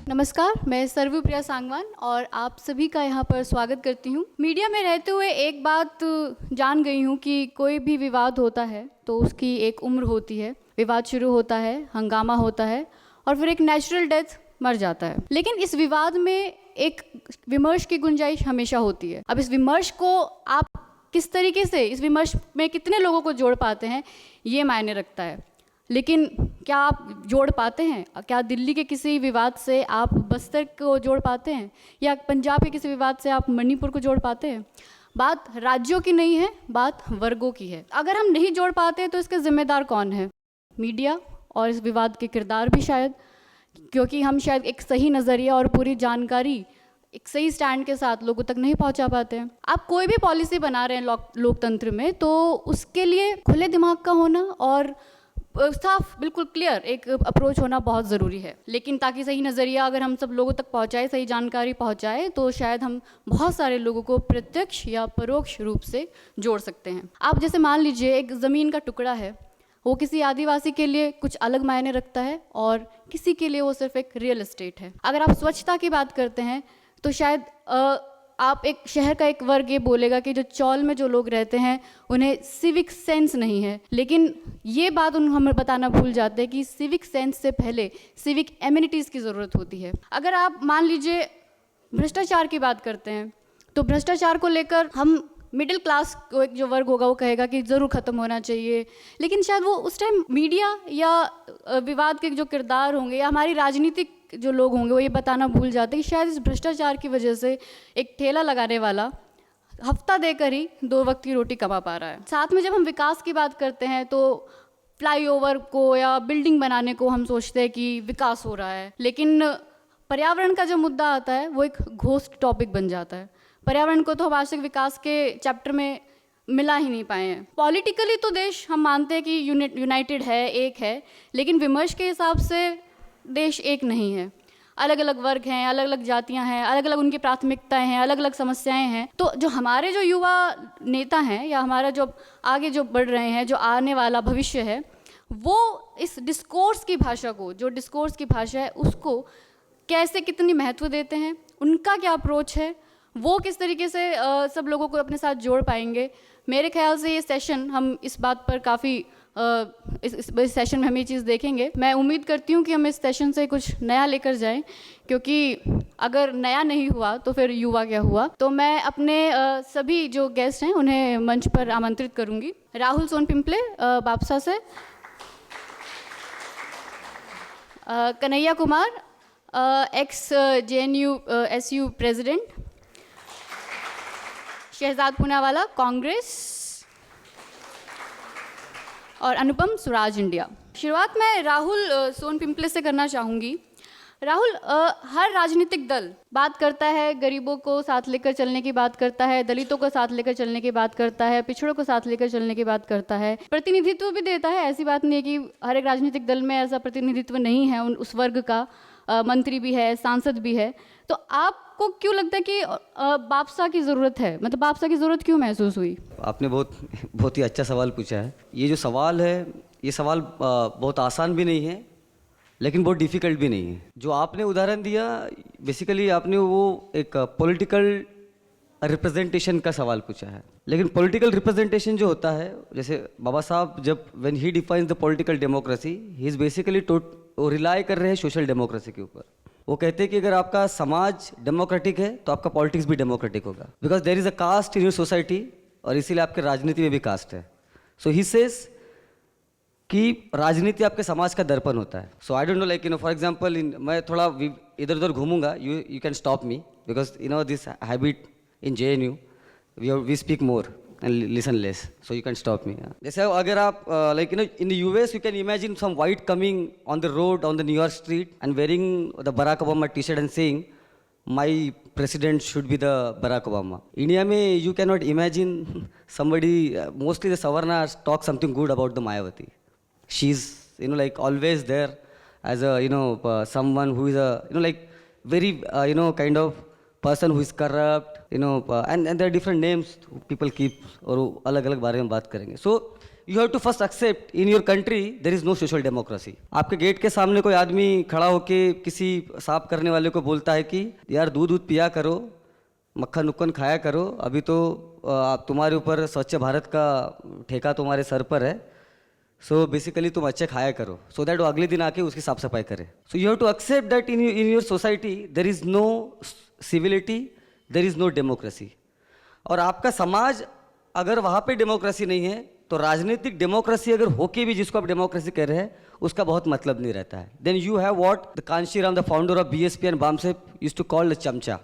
नमस्कार, मैं सर्वप्रिया सांगवान और आप सभी का यहाँ पर स्वागत करती हूँ। मीडिया में रहते हुए एक बात जान गई हूँ कि कोई भी विवाद होता है तो उसकी एक उम्र होती है। विवाद शुरू होता है, हंगामा होता है और फिर एक नेचुरल डेथ मर जाता है। लेकिन इस विवाद में एक विमर्श की गुंजाइश हमेशा होती है। अब इस विमर्श को आप किस तरीके से, इस विमर्श में कितने लोगों को जोड़ पाते हैं, ये मायने रखता है। लेकिन क्या आप जोड़ पाते हैं? क्या दिल्ली के किसी विवाद से आप बस्तर को जोड़ पाते हैं, या पंजाब के किसी विवाद से आप मणिपुर को जोड़ पाते हैं? बात राज्यों की नहीं है, बात वर्गों की है। अगर हम नहीं जोड़ पाते तो इसके जिम्मेदार कौन है? मीडिया और इस विवाद के किरदार भी शायद, क्योंकि हम शायद एक सही नज़रिया और पूरी जानकारी एक सही स्टैंड के साथ लोगों तक नहीं पहुंचा पाते हैं। आप कोई भी पॉलिसी बना रहे हैं लोकतंत्र में, तो उसके लिए खुले दिमाग का होना और साफ, बिल्कुल क्लियर एक अप्रोच होना बहुत ज़रूरी है। लेकिन ताकि सही नज़रिया अगर हम सब लोगों तक पहुंचाए, सही जानकारी पहुंचाए, तो शायद हम बहुत सारे लोगों को प्रत्यक्ष या परोक्ष रूप से जोड़ सकते हैं। आप जैसे मान लीजिए एक ज़मीन का टुकड़ा है, वो किसी आदिवासी के लिए कुछ अलग मायने रखता है और किसी के लिए वो सिर्फ एक रियल एस्टेट है। अगर आप स्वच्छता की बात करते हैं तो शायद आप एक शहर का एक वर्ग ये बोलेगा कि जो चौल में जो लोग रहते हैं उन्हें सिविक सेंस नहीं है। लेकिन ये बात हमें बताना भूल जाते हैं कि सिविक सेंस से पहले सिविक एमिनिटीज़ की ज़रूरत होती है। अगर आप मान लीजिए भ्रष्टाचार की बात करते हैं तो भ्रष्टाचार को लेकर हम मिडिल क्लास को एक जो वर्ग होगा वो कहेगा कि ज़रूर ख़त्म होना चाहिए। लेकिन शायद वो उस टाइम मीडिया या विवाद के जो किरदार होंगे या हमारी राजनीतिक जो लोग होंगे वो ये बताना भूल जाते हैं कि शायद इस भ्रष्टाचार की वजह से एक ठेला लगाने वाला हफ्ता देकर ही 2 वक्त की रोटी कमा पा रहा है। साथ में जब हम विकास की बात करते हैं तो फ्लाईओवर को या बिल्डिंग बनाने को हम सोचते हैं कि विकास हो रहा है, लेकिन पर्यावरण का जो मुद्दा आता है वो एक घोस्ट टॉपिक बन जाता है। पर्यावरण को तो हम आज तक विकास के चैप्टर में मिला ही नहीं पाए हैं। पॉलिटिकली तो देश हम मानते हैं कि यूनाइटेड है, एक है, लेकिन विमर्श के हिसाब से देश एक नहीं है। अलग अलग वर्ग हैं, अलग अलग जातियां हैं, अलग अलग उनकी प्राथमिकताएं हैं, अलग अलग समस्याएं हैं। तो जो हमारे जो युवा नेता हैं या हमारा जो आगे जो बढ़ रहे हैं, जो आने वाला भविष्य है, वो इस डिस्कोर्स की भाषा को, जो डिस्कोर्स की भाषा है उसको कैसे, कितनी महत्व देते हैं, उनका क्या अप्रोच है, वो किस तरीके से सब लोगों को अपने साथ जोड़ पाएंगे। मेरे ख्याल से ये सेशन, हम इस बात पर काफ़ी इस सेशन में हम ये चीज़ देखेंगे। मैं उम्मीद करती हूँ कि हम इस सेशन से कुछ नया लेकर जाएं, क्योंकि अगर नया नहीं हुआ तो फिर युवा क्या हुआ। तो मैं अपने सभी जो गेस्ट हैं उन्हें मंच पर आमंत्रित करूँगी। राहुल सोनपिंपले बापसा से, Kanhaiya Kumar ex JNU SU president, Shehzad Poonawalla Congress, और अनुपम स्वराज इंडिया। शुरुआत मैं राहुल सोनपिंपले से करना चाहूँगी। राहुल, हर राजनीतिक दल बात करता है, गरीबों को साथ लेकर चलने की बात करता है, दलितों को साथ लेकर चलने की बात करता है, पिछड़ों को साथ लेकर चलने की बात करता है, प्रतिनिधित्व भी देता है। ऐसी बात नहीं है कि हर एक राजनीतिक दल में ऐसा प्रतिनिधित्व नहीं है उस वर्ग का। मंत्री भी है, सांसद भी है। तो आपको क्यों लगता है कि बापसा की ज़रूरत है? मतलब बापसा की ज़रूरत क्यों महसूस हुई? आपने बहुत ही अच्छा सवाल पूछा है। ये जो सवाल है, ये सवाल बहुत आसान भी नहीं है, लेकिन बहुत डिफ़िकल्ट भी नहीं है। जो आपने उदाहरण दिया, बेसिकली आपने वो एक पॉलिटिकल रिप्रेजेंटेशन का सवाल पूछा है। लेकिन पॉलिटिकल रिप्रेजेंटेशन जो होता है, जैसे बाबा साहब जब when he defines the political democracy, he is basically वो रिलाई कर रहे हैं सोशल डेमोक्रेसी के ऊपर। वो कहते हैं कि अगर आपका समाज डेमोक्रेटिक है तो आपका पॉलिटिक्स भी डेमोक्रेटिक होगा, because there is a caste in your society, और इसीलिए आपके राजनीति में भी कास्ट है। सो ही सेज कि राजनीति आपके समाज का दर्पण होता है। So I don't know, like for example, मैं थोड़ा इधर उधर घूमूंगा, you can stop me, because this habit in JNU we speak more and listen less, so you can stop me. जैसे अगर आप in the US, you can imagine some white coming on the road on the New York street and wearing the Barack Obama t-shirt and saying my president should be the Barack Obama. India में you cannot imagine somebody, mostly the Savarnas talk something good about the Mayawati. She's always there as a someone who is a very kind of person who is corrupt, and there are different names people keep, और अलग अलग बारे में बात करेंगे. So you have to first accept in your country there is no social democracy. आपके gate के सामने कोई आदमी खड़ा होके किसी साफ करने वाले को बोलता है कि यार दूध दूध पिया करो, मक्खन उक्खन खाया करो, अभी तो तुम्हारे ऊपर स्वच्छ भारत का ठेका तुम्हारे सर पर है, सो बेसिकली तुम अच्छे खाया करो, सो दैट वो अगले दिन आके उसकी साफ सफाई करे। So you have to accept that in your society there is no civility, there is no democracy. और आपका समाज अगर वहाँ पे डेमोक्रेसी नहीं है तो राजनीतिक डेमोक्रेसी अगर होके भी जिसको आप डेमोक्रेसी कह रहे हैं उसका बहुत मतलब नहीं रहता है। Then you have what the Kanshi Ram, the founder of BSP and BAMCEF, used to call the chamcha.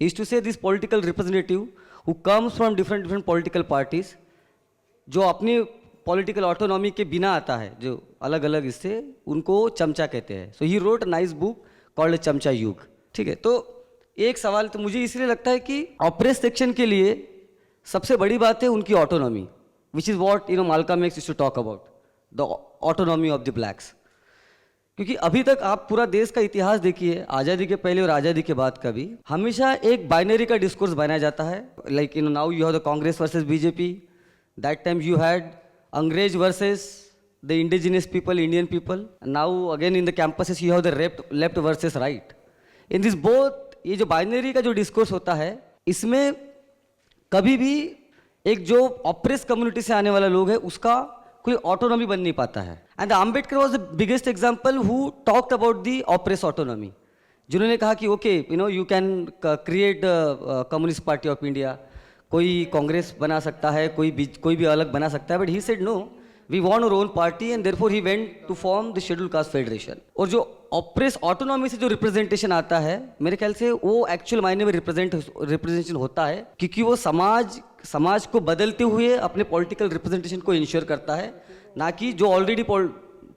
He used to say this political representative who comes from different political parties, जो अपनी पॉलिटिकल ऑटोनॉमी के बिना आता है, जो अलग अलग इससे, उनको चमचा कहते हैं। So he wrote a nice book called Chamcha Yug. ठीक है, तो एक सवाल तो मुझे इसलिए लगता है कि ऑप्रेस सेक्शन के लिए सबसे बड़ी बात है उनकी autonomy, which is what Malcolm X used to talk about the autonomy of the blacks. क्योंकि अभी तक आप पूरा देश का इतिहास देखिए, आज़ादी के पहले और आज़ादी के बाद का भी, हमेशा एक बाइनरी का डिस्कोर्स बनाया जाता है। Like now you have the Congress versus BJP, that time you had Angrez versus the indigenous people, Indian people, now again in the campuses you have the left versus right. In this both, ये जो binary का जो discourse होता है, इसमें कभी भी एक जो ऑप्रेस कम्युनिटी से आने वाला लोग है उसका कोई ऑटोनॉमी बन नहीं पाता है। And Ambedkar was the biggest example who talked about the oppress autonomy, जिन्होंने कहा कि okay you can create communist party of India, कोई कांग्रेस बना सकता है, कोई भी अलग बना सकता है, but he said no, we want our own party and therefore he went to form the schedule caste federation. और जो ऑप्रेस ऑटोनॉमी से जो रिप्रेजेंटेशन आता है, मेरे ख्याल से वो एक्चुअल मायने में रिप्रेजेंटेशन होता है, क्योंकि वो समाज को बदलते हुए अपने पॉलिटिकल रिप्रेजेंटेशन को इंश्योर करता है, ना कि जो ऑलरेडी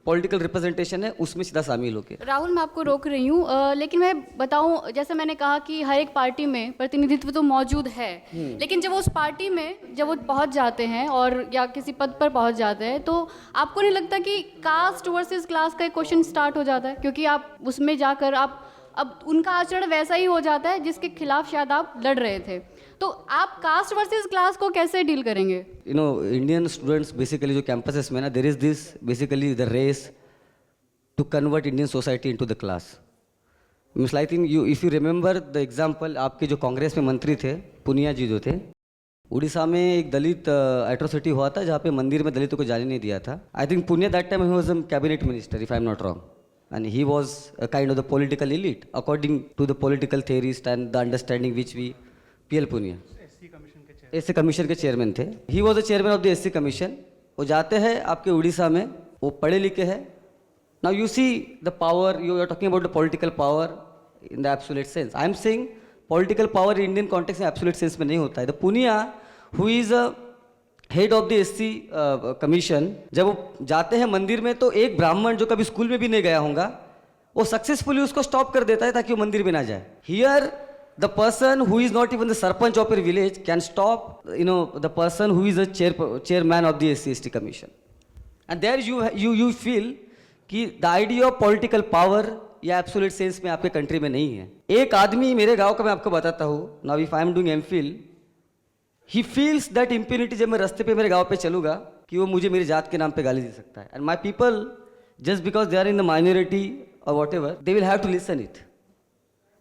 पॉलिटिकल रिप्रेजेंटेशन है उसमें सीधा शामिल होकर। राहुल, मैं आपको रोक रही हूँ, लेकिन मैं बताऊँ, जैसे मैंने कहा कि हर एक पार्टी में प्रतिनिधित्व तो मौजूद है, लेकिन जब उस पार्टी में जब वो पहुँच जाते हैं और या किसी पद पर पहुँच जाते हैं, तो आपको नहीं लगता कि कास्ट वर्सेस क्लास का एक क्वेश्चन स्टार्ट हो जाता है? क्योंकि आप उसमें जाकर अब उनका आचरण वैसा ही हो जाता है जिसके खिलाफ शायद आप लड़ रहे थे, तो आप कास्ट वर्सेस क्लास को कैसे डील करेंगे? इंडियन स्टूडेंट्स बेसिकली जो कैंपसेस में ना, there is this basically the race to convert Indian society into the class. Miss I think if you remember the example, आपके जो कांग्रेस में मंत्री थे पुनिया जी जो थे, उड़ीसा में एक दलित एट्रोसिटी हुआ था जहाँ पे मंदिर में दलितों को जाने नहीं दिया था। I think Punia that time he was a cabinet minister if I am not wrong, and he was a kind of the political elite according to the political theorist and the understanding which we PL Punia SC commission के chairman थे। he was the chairman of the SC commission. वो जाते हैं आपके उड़ीसा में, वो पढ़े लिखे हैं। now you see the power, you are talking about the political power in the absolute sense, I am saying political power in Indian context में absolute sense में नहीं होता है। the Punia who is a head of the SC commission, जब वो जाते हैं मंदिर में, तो एक ब्राह्मण जो कभी स्कूल में भी नहीं गया होगा, वो सक्सेसफुली उसको स्टॉप कर देता है ताकि वो मंदिर में ना जाए। Here the person who is not even the sarpanch of your village can stop the person who is a chairman of the SC ST commission. And there you feel कि the idea of political power या absolute sense में आपके country में नहीं है। एक आदमी मेरे गाँव का मैं आपको बताता हूँ, now if I am doing MPhil, he feels that impunity, जब मैं रास्ते पे मेरे गांव पे चलूँगा, कि वो मुझे मेरी जात के नाम पे गाली दे सकता है। And my people, just because they are in the minority और whatever, they will have to listen it.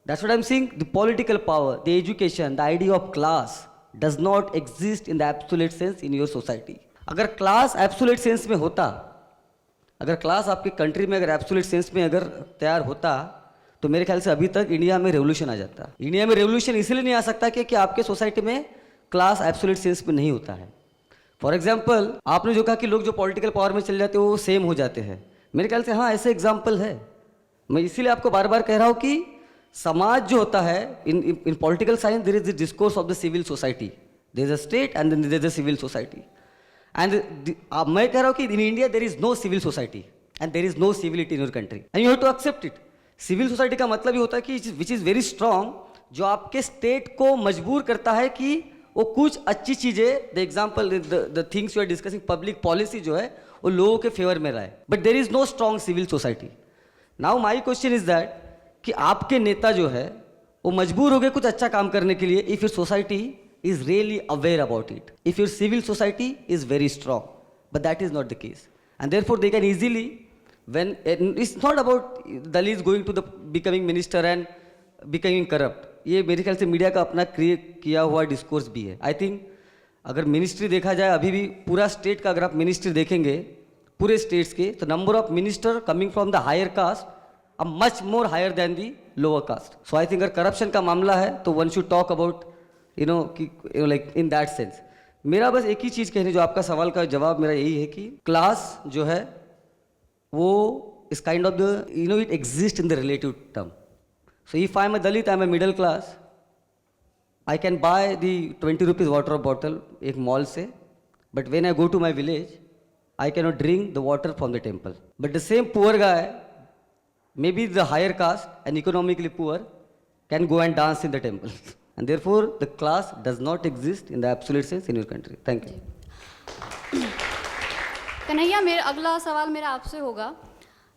That's what I am saying, the political power, the education, the idea of class does not exist in the absolute sense in your society. अगर class absolute sense में होता, अगर class आपकी country में अगर absolute sense में अगर तैयार होता, तो मेरे ख्याल से अभी तक इंडिया में रेवोल्यूशन आ जाता। इंडिया में रेवोल्यूशन इसलिए नहीं आ सकता कि आपके सोसाइटी में क्लास एब्सोल्यूट सेंस में नहीं होता है। फॉर एग्जाम्पल, आपने जो कहा कि लोग जो पॉलिटिकल पावर में चले जाते हैं वो सेम हो जाते हैं, मेरे ख्याल से हाँ ऐसे एग्जाम्पल है। मैं इसीलिए आपको बार बार कह रहा हूँ कि समाज जो होता है, in political science there is the discourse of the civil society, there is a state and there is a civil society. And मैं कह रहा हूँ कि in India there is no civil society and there is no civility in your country and you have to accept it. Civil society का मतलब ये होता है कि विच इज़ वेरी स्ट्रांग, जो आपके स्टेट को मजबूर करता है कि वो कुछ अच्छी चीज़ें, the example the things you are discussing, public policy जो है वो लोगों के फेवर में रहा है, but there is no strong civil society. Now my question is that कि आपके नेता जो है वो मजबूर हो गए कुछ अच्छा काम करने के लिए, if your society is really aware about it, if your civil society is very strong, but that is not the case. And therefore they can easily, when it's not about Dalits going to the becoming minister and becoming corrupt. ये मेरे ख्याल से media का अपना create किया हुआ discourse भी है. आई थिंक अगर मिनिस्ट्री देखा जाए अभी भी पूरा स्टेट का अगर आप मिनिस्ट्री देखेंगे पूरे स्टेट्स के, तो number of minister coming from the higher caste are much more higher than the lower caste. So I think अगर करप्शन का मामला है तो one should talk about like in that sense. मेरा बस एक ही चीज़ कहने, जो आपका सवाल का जवाब मेरा यही है कि क्लास जो है वो is kind of the it exists in the relative term. So if I am a Dalit, I am a middle class, I can buy the 20 rupees water bottle एक मॉल से, but when I go to my village, I cannot drink the water from the temple. But the same poor guy, maybe the higher caste and economically poor, can go and dance in the temple. And therefore, the class does not exist in the absolute sense in your country. Thank you. Kanhaiya, मेरा अगला सवाल मेरा आपसे होगा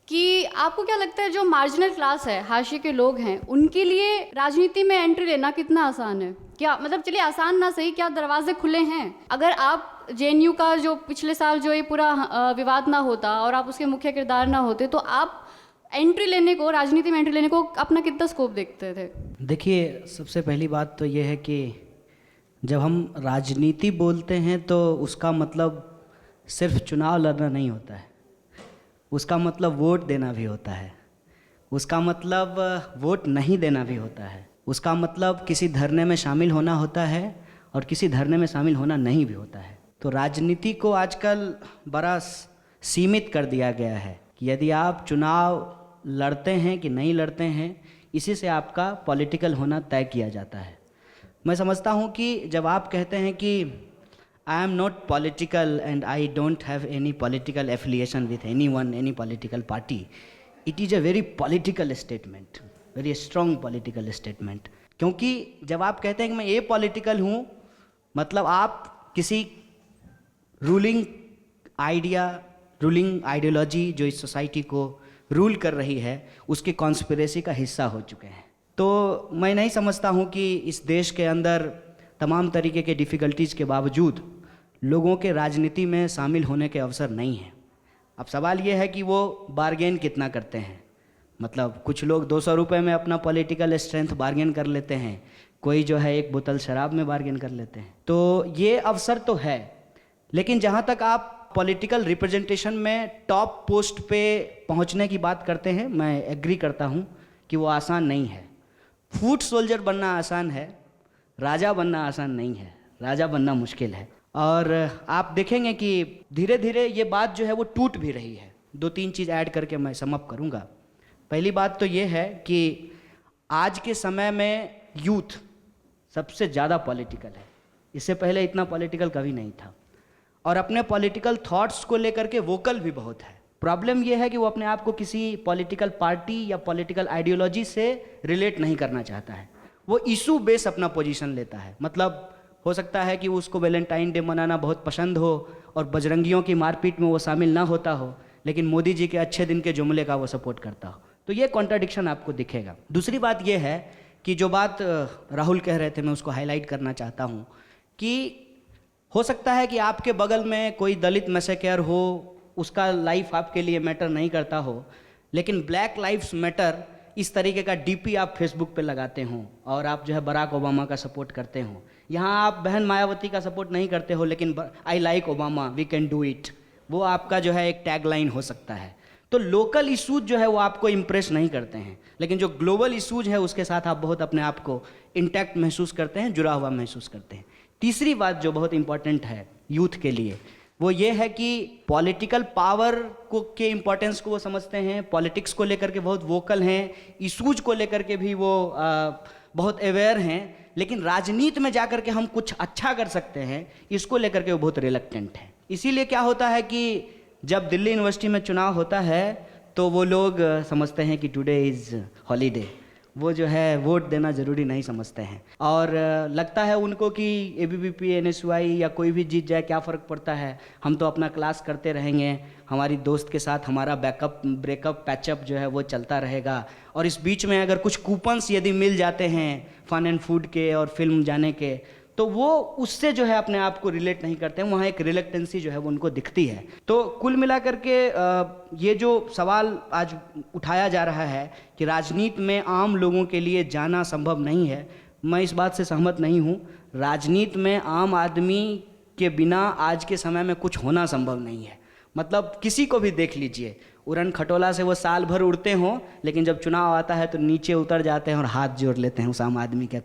कि आपको क्या लगता है जो मार्जिनल क्लास है, हाशिए के लोग हैं, उनके लिए राजनीति में एंट्री लेना कितना आसान है? क्या मतलब, चलिए आसान ना सही, क्या दरवाजे खुले हैं? अगर आप जेएनयू का जो पिछले साल जो ये पूरा विवाद ना होता और आप उसके मुख्य किरदार ना होते, तो आप एंट्री लेने को, राजनीति में एंट्री लेने को अपना कितना स्कोप देखते थे? देखिए, सबसे पहली बात तो ये है कि जब हम राजनीति बोलते हैं तो उसका मतलब सिर्फ चुनाव लड़ना नहीं होता है, उसका मतलब वोट देना भी होता है, उसका मतलब वोट नहीं देना भी होता है, उसका मतलब किसी धरने में शामिल होना होता है और किसी धरने में शामिल होना नहीं भी होता है. तो राजनीति को आजकल बड़ा सीमित कर दिया गया है कि यदि आप चुनाव लड़ते हैं कि नहीं लड़ते हैं, इसी से आपका पॉलिटिकल होना तय किया जाता है. मैं समझता हूँ कि जब आप कहते हैं कि I am not political and I don't have any political affiliation with anyone, any political party, it is a very political statement, very strong political statement. क्योंकि जब आप कहते हैं कि मैं ये पॉलिटिकल हूँ, मतलब आप किसी रूलिंग आइडियोलॉजी जो इस सोसाइटी को रूल कर रही है, उसकी कॉन्स्पिरेसी का हिस्सा हो चुके हैं. तो मैं नहीं समझता हूँ कि इस देश के अंदर तमाम तरीके के डिफ़िकल्टीज़ के बावजूद लोगों के राजनीति में शामिल होने के अवसर नहीं हैं. अब सवाल ये है कि वो बार्गेन कितना करते हैं. मतलब कुछ लोग 200 रुपये में अपना पॉलिटिकल स्ट्रेंथ बार्गेन कर लेते हैं, कोई जो है एक बोतल शराब में बार्गेन कर लेते हैं. तो ये अवसर तो है, लेकिन जहाँ तक आप पॉलिटिकल रिप्रेजेंटेशन में टॉप पोस्ट पे पहुंचने की बात करते हैं, मैं एग्री करता हूं कि वो आसान नहीं है. फूट सोल्जर बनना आसान है, राजा बनना आसान नहीं है. राजा बनना मुश्किल है. और आप देखेंगे कि धीरे धीरे ये बात जो है वो टूट भी रही है. 2-3 चीज़ ऐड करके मैं सम अप करूँगा. पहली बात तो ये है कि आज के समय में यूथ सबसे ज़्यादा पॉलिटिकल है. इससे पहले इतना पॉलिटिकल कभी नहीं था, और अपने पॉलिटिकल थॉट्स को लेकर के वोकल भी बहुत है. प्रॉब्लम यह है कि वो अपने आप को किसी पॉलिटिकल पार्टी या पॉलिटिकल आइडियोलॉजी से रिलेट नहीं करना चाहता है. वो इशू बेस अपना पोजीशन लेता है. मतलब हो सकता है कि उसको वैलेंटाइन डे मनाना बहुत पसंद हो और बजरंगियों की मारपीट में वो शामिल ना होता हो, लेकिन मोदी जी के अच्छे दिन के जुमले का वो सपोर्ट करता हो. तो ये कॉन्ट्राडिक्शन आपको दिखेगा. दूसरी बात ये है कि जो बात राहुल कह रहे थे, मैं उसको हाईलाइट करना चाहता हूँ कि हो सकता है कि आपके बगल में कोई दलित मैसेकेयर हो, उसका लाइफ आपके लिए मैटर नहीं करता हो, लेकिन ब्लैक लाइफ्स मैटर इस तरीके का डीपी आप फेसबुक पे लगाते हो और आप जो है बराक ओबामा का सपोर्ट करते हो. यहाँ आप बहन मायावती का सपोर्ट नहीं करते हो, लेकिन I like Obama, we can do it, वो आपका जो है एक टैगलाइन हो सकता है. तो लोकल इशूज जो है वो आपको इम्प्रेस नहीं करते हैं, लेकिन जो ग्लोबल इशूज है उसके साथ आप बहुत अपने आप को इंटैक्ट महसूस करते हैं, जुड़ा हुआ महसूस करते हैं. तीसरी बात जो बहुत इंपॉर्टेंट है यूथ के लिए, वो ये है कि पॉलिटिकल पावर को के इम्पोर्टेंस को वो समझते हैं, पॉलिटिक्स को लेकर के बहुत वोकल हैं, इशूज को लेकर के भी वो बहुत अवेयर हैं, लेकिन राजनीति में जाकर के हम कुछ अच्छा कर सकते हैं, इसको लेकर के वो बहुत रिलक्टेंट हैं. इसीलिए क्या होता है कि जब दिल्ली यूनिवर्सिटी में चुनाव होता है तो वो लोग समझते हैं कि टुडे इज़ हॉलीडे, वो जो है वोट देना ज़रूरी नहीं समझते हैं. और लगता है उनको कि ABVP, NSY या कोई भी जीत जाए क्या फ़र्क पड़ता है, हम तो अपना क्लास करते रहेंगे, हमारी दोस्त के साथ हमारा ब्रेकअप पैचअप जो है वो चलता रहेगा. और इस बीच में अगर कुछ कूपन्स यदि मिल जाते हैं फन एंड फूड के और फिल्म जाने के, तो वो उससे जो है अपने आप को रिलेट नहीं करते हैं, वहाँ एक रिलेक्टेंसी जो है वो उनको दिखती है। तो कुल मिलाकर के ये जो सवाल आज उठाया जा रहा है कि राजनीति में आम लोगों के लिए जाना संभव नहीं है, मैं इस बात से सहमत नहीं हूँ। राजनीति में आम आदमी के बिना आज के समय में कुछ होना संभव नहीं है। मतलब किसी को भी देख लीजिए, उड़न खटोला से वो साल भर उड़ते हों, लेकिन जब चुनाव आता है तो नीचे उतर जाते हैं और हाथ जोड़ लेते हैं उस आम आदमी के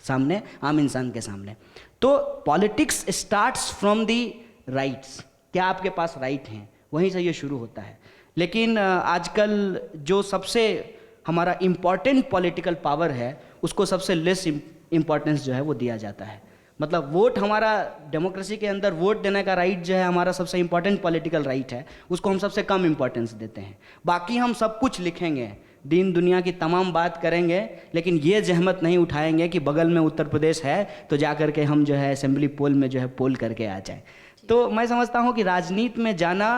सामने, आम इंसान के सामने। तो politics starts from the rights, क्या आपके पास राइट हैं, वहीं से ये शुरू होता है। लेकिन आजकल जो सबसे हमारा इम्पॉर्टेंट पॉलिटिकल पावर है उसको सबसे लेस इम्पॉर्टेंस जो है वो दिया जाता है। मतलब वोट, हमारा डेमोक्रेसी के अंदर वोट देने का राइट जो है हमारा सबसे इम्पॉर्टेंट पॉलिटिकल राइट है, उसको हम सबसे कम इम्पॉर्टेंस देते हैं। बाकी हम सब कुछ लिखेंगे, दीन दुनिया की तमाम बात करेंगे, लेकिन ये जहमत नहीं उठाएंगे कि बगल में उत्तर प्रदेश है तो जा कर के हम जो है असेंबली पोल में जो है पोल करके आ जाए। तो मैं समझता हूँ कि राजनीति में जाना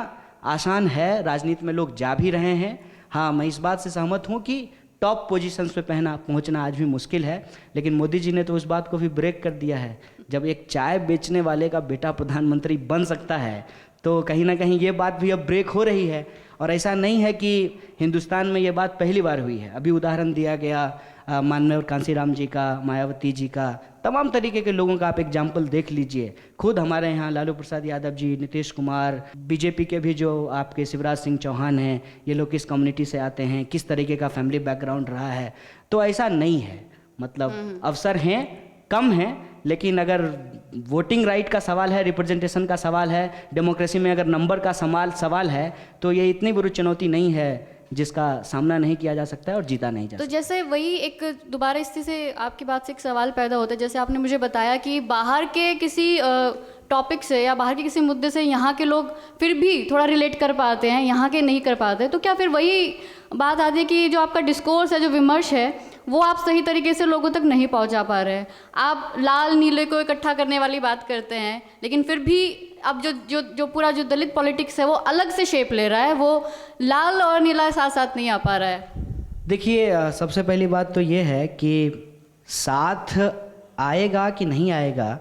आसान है, राजनीति में लोग जा भी रहे हैं। हाँ, मैं इस बात से सहमत हूँ कि टॉप पोजीशंस पे पहुंचना आज भी मुश्किल है, लेकिन मोदी जी ने तो उस बात को भी ब्रेक कर दिया है। जब एक चाय बेचने वाले का बेटा प्रधानमंत्री बन सकता है तो कहीं ना कहीं ये बात भी अब ब्रेक हो रही है। और ऐसा नहीं है कि हिंदुस्तान में ये बात पहली बार हुई है। अभी उदाहरण दिया गया माननीय कांसीराम जी का, मायावती जी का, तमाम तरीके के लोगों का आप एग्जाम्पल देख लीजिए। खुद हमारे यहाँ लालू प्रसाद यादव जी, नीतीश कुमार, बीजेपी के भी जो आपके शिवराज सिंह चौहान हैं, ये लोग किस कम्युनिटी से आते हैं, किस तरीके का फैमिली बैकग्राउंड रहा है। तो ऐसा नहीं है, मतलब अवसर हैं, कम हैं, लेकिन अगर वोटिंग राइट का सवाल है, रिप्रेजेंटेशन का सवाल है, डेमोक्रेसी में अगर नंबर का सवाल है, तो ये इतनी बुरी चुनौती नहीं है जिसका सामना नहीं किया जा सकता है और जीता नहीं जा सकता। तो जैसे वही एक दोबारा इसी से आपकी बात से एक सवाल पैदा होता है, जैसे आपने मुझे बताया कि बाहर के किसी टॉपिक से या बाहर के किसी मुद्दे से यहाँ के लोग फिर भी थोड़ा रिलेट कर पाते हैं, यहाँ के नहीं कर पाते। तो क्या फिर वही बात आती है कि जो आपका डिस्कोर्स है, जो विमर्श है, वो आप सही तरीके से लोगों तक नहीं पहुँचा पा रहे हैं। आप लाल नीले को इकट्ठा करने वाली बात करते हैं, लेकिन फिर भी अब जो पूरा जो दलित पॉलिटिक्स है वो अलग से शेप ले रहा है, वो लाल और नीला साथ साथ नहीं आ पा रहा है। देखिए, सबसे पहली बात तो ये है कि साथ आएगा कि नहीं आएगा,